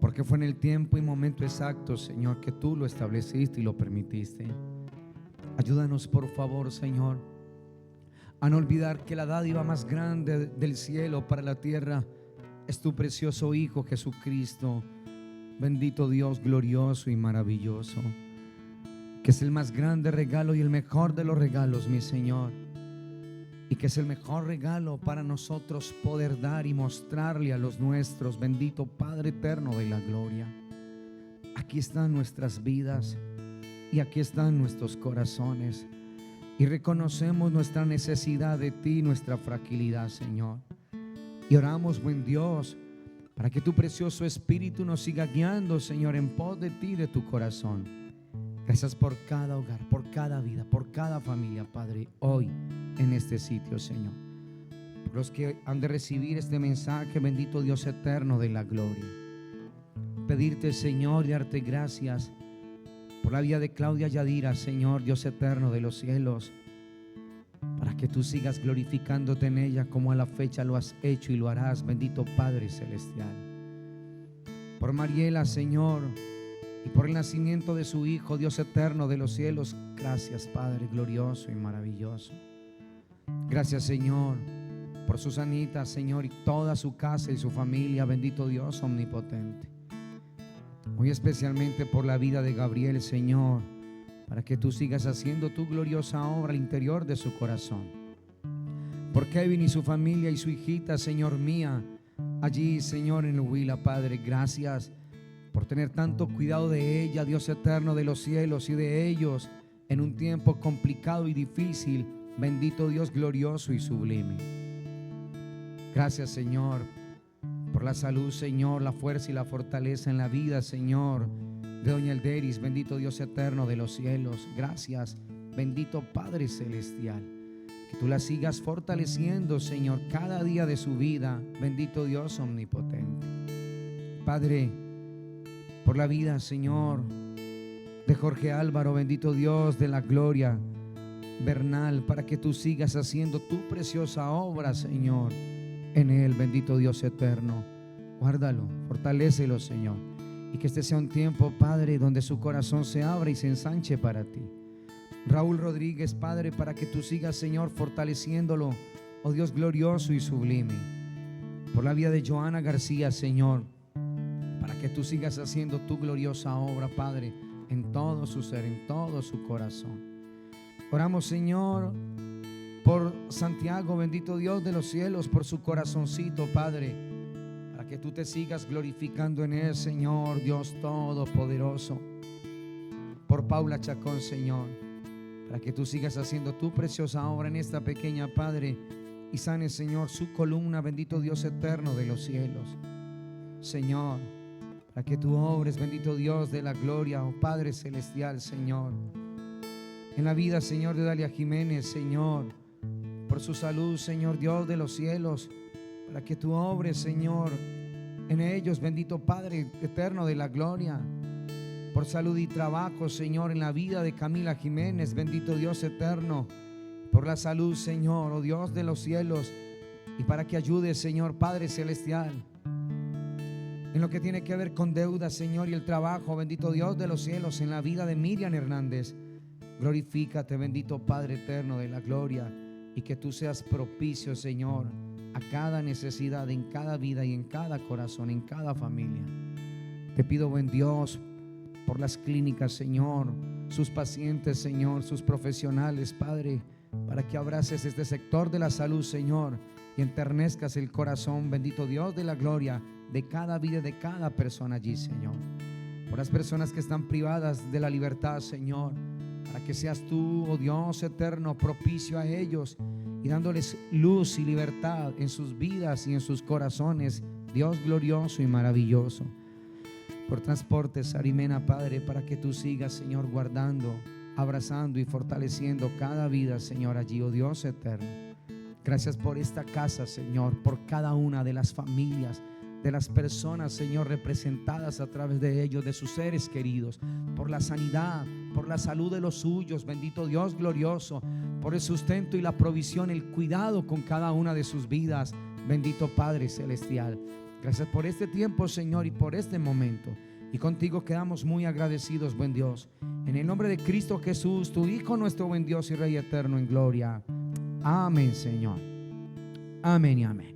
porque fue en el tiempo y momento exacto, Señor, que tú lo estableciste y lo permitiste. Ayúdanos, por favor, Señor, a no olvidar que la dádiva más grande del cielo para la tierra es tu precioso Hijo Jesucristo, bendito Dios glorioso y maravilloso, que es el más grande regalo y el mejor de los regalos, mi Señor, y que es el mejor regalo para nosotros poder dar y mostrarle a los nuestros, bendito Padre eterno de la gloria. Aquí están nuestras vidas y aquí están nuestros corazones, y reconocemos nuestra necesidad de ti, nuestra fragilidad, Señor, y oramos, buen Dios, para que tu precioso Espíritu nos siga guiando, Señor, en pos de ti, de tu corazón. Gracias por cada hogar, por cada vida, por cada familia, Padre, hoy en este sitio, Señor. Por los que han de recibir este mensaje, bendito Dios eterno de la gloria. pedirte, Señor, y darte gracias por la vida de Claudia Yadira, Señor, Dios eterno de los cielos, para que tú sigas glorificándote en ella como a la fecha lo has hecho y lo harás, bendito Padre celestial. Por Mariela, Señor, y por el nacimiento de su Hijo, Dios eterno de los cielos, gracias, Padre glorioso y maravilloso. Gracias, Señor, por Susanita, Señor, y toda su casa y su familia, bendito Dios omnipotente. Muy especialmente por la vida de Gabriel, Señor, para que tú sigas haciendo tu gloriosa obra al interior de su corazón. Por Kevin y su familia y su hijita, Señor mía, allí, Señor, en el Huila, Padre, gracias por tener tanto cuidado de ella, Dios eterno de los cielos, y de ellos en un tiempo complicado y difícil, bendito Dios glorioso y sublime. Gracias, Señor, por la salud, Señor, la fuerza y la fortaleza en la vida, Señor, de doña Elderis, bendito Dios eterno de los cielos. Gracias, bendito Padre celestial, que tú la sigas fortaleciendo, Señor, cada día de su vida, bendito Dios omnipotente. Padre, por la vida, Señor, de Jorge Álvaro, bendito Dios de la gloria, Bernal, para que tú sigas haciendo tu preciosa obra, Señor, en él, bendito Dios eterno. Guárdalo, fortalécelo, Señor, y que este sea un tiempo, Padre, donde su corazón se abra y se ensanche para ti. Raúl Rodríguez, Padre, para que tú sigas, Señor, fortaleciéndolo, oh Dios glorioso y sublime. Por la vida de Joana García, Señor, para que tú sigas haciendo tu gloriosa obra, Padre, en todo su ser, en todo su corazón. Oramos, Señor, por Santiago, bendito Dios de los cielos, por su corazoncito, Padre, para que tú te sigas glorificando en él, Señor, Dios todopoderoso. Por Paula Chacón, Señor, para que tú sigas haciendo tu preciosa obra en esta pequeña, Padre, y sane, Señor, su columna, bendito Dios eterno de los cielos. Señor, para que tú obres, bendito Dios de la gloria, oh Padre celestial, Señor, en la vida, Señor, de Dalia Jiménez, Señor, por su salud, Señor Dios de los cielos, para que tú obres, Señor, en ellos, bendito Padre eterno de la gloria. Por salud y trabajo, Señor, en la vida de Camila Jiménez, bendito Dios eterno, por la salud, Señor, oh Dios de los cielos, y para que ayude, Señor Padre celestial, en lo que tiene que ver con deudas, Señor, y el trabajo, bendito Dios de los cielos, en la vida de Miriam Hernández. Glorifícate, bendito Padre eterno de la gloria, y que tú seas propicio, Señor, a cada necesidad, en cada vida y en cada corazón, en cada familia. Te pido, buen Dios, por las clínicas, Señor, sus pacientes, Señor, sus profesionales, Padre, para que abraces este sector de la salud, Señor, y enternezcas el corazón, bendito Dios de la gloria, de cada vida, de cada persona allí, Señor. Por las personas que están privadas de la libertad, Señor, para que seas tú, oh Dios eterno, propicio a ellos y dándoles luz y libertad en sus vidas y en sus corazones, Dios glorioso y maravilloso. Por Transportes Arimena, Padre, para que tú sigas, Señor, guardando, abrazando y fortaleciendo cada vida, Señor, allí, oh Dios eterno. Gracias por esta casa, Señor, por cada una de las familias, de las personas, Señor, representadas a través de ellos, de sus seres queridos, por la sanidad, por la salud de los suyos, bendito Dios glorioso, por el sustento y la provisión, el cuidado con cada una de sus vidas, bendito Padre celestial. Gracias por este tiempo, Señor, y por este momento, y contigo quedamos muy agradecidos, buen Dios, en el nombre de Cristo Jesús, tu Hijo, nuestro buen Dios y Rey eterno en gloria. Amén, Señor. Amén y amén.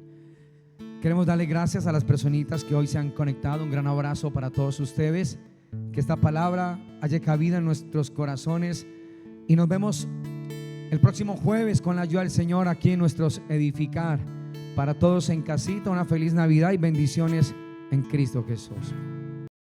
Queremos darle gracias a las personitas que hoy se han conectado. Un gran abrazo para todos ustedes. Que esta palabra haya cabida en nuestros corazones. Y nos vemos el próximo jueves con la ayuda del Señor aquí en nuestros Edificar. Para todos en casita, una feliz Navidad y bendiciones en Cristo Jesús.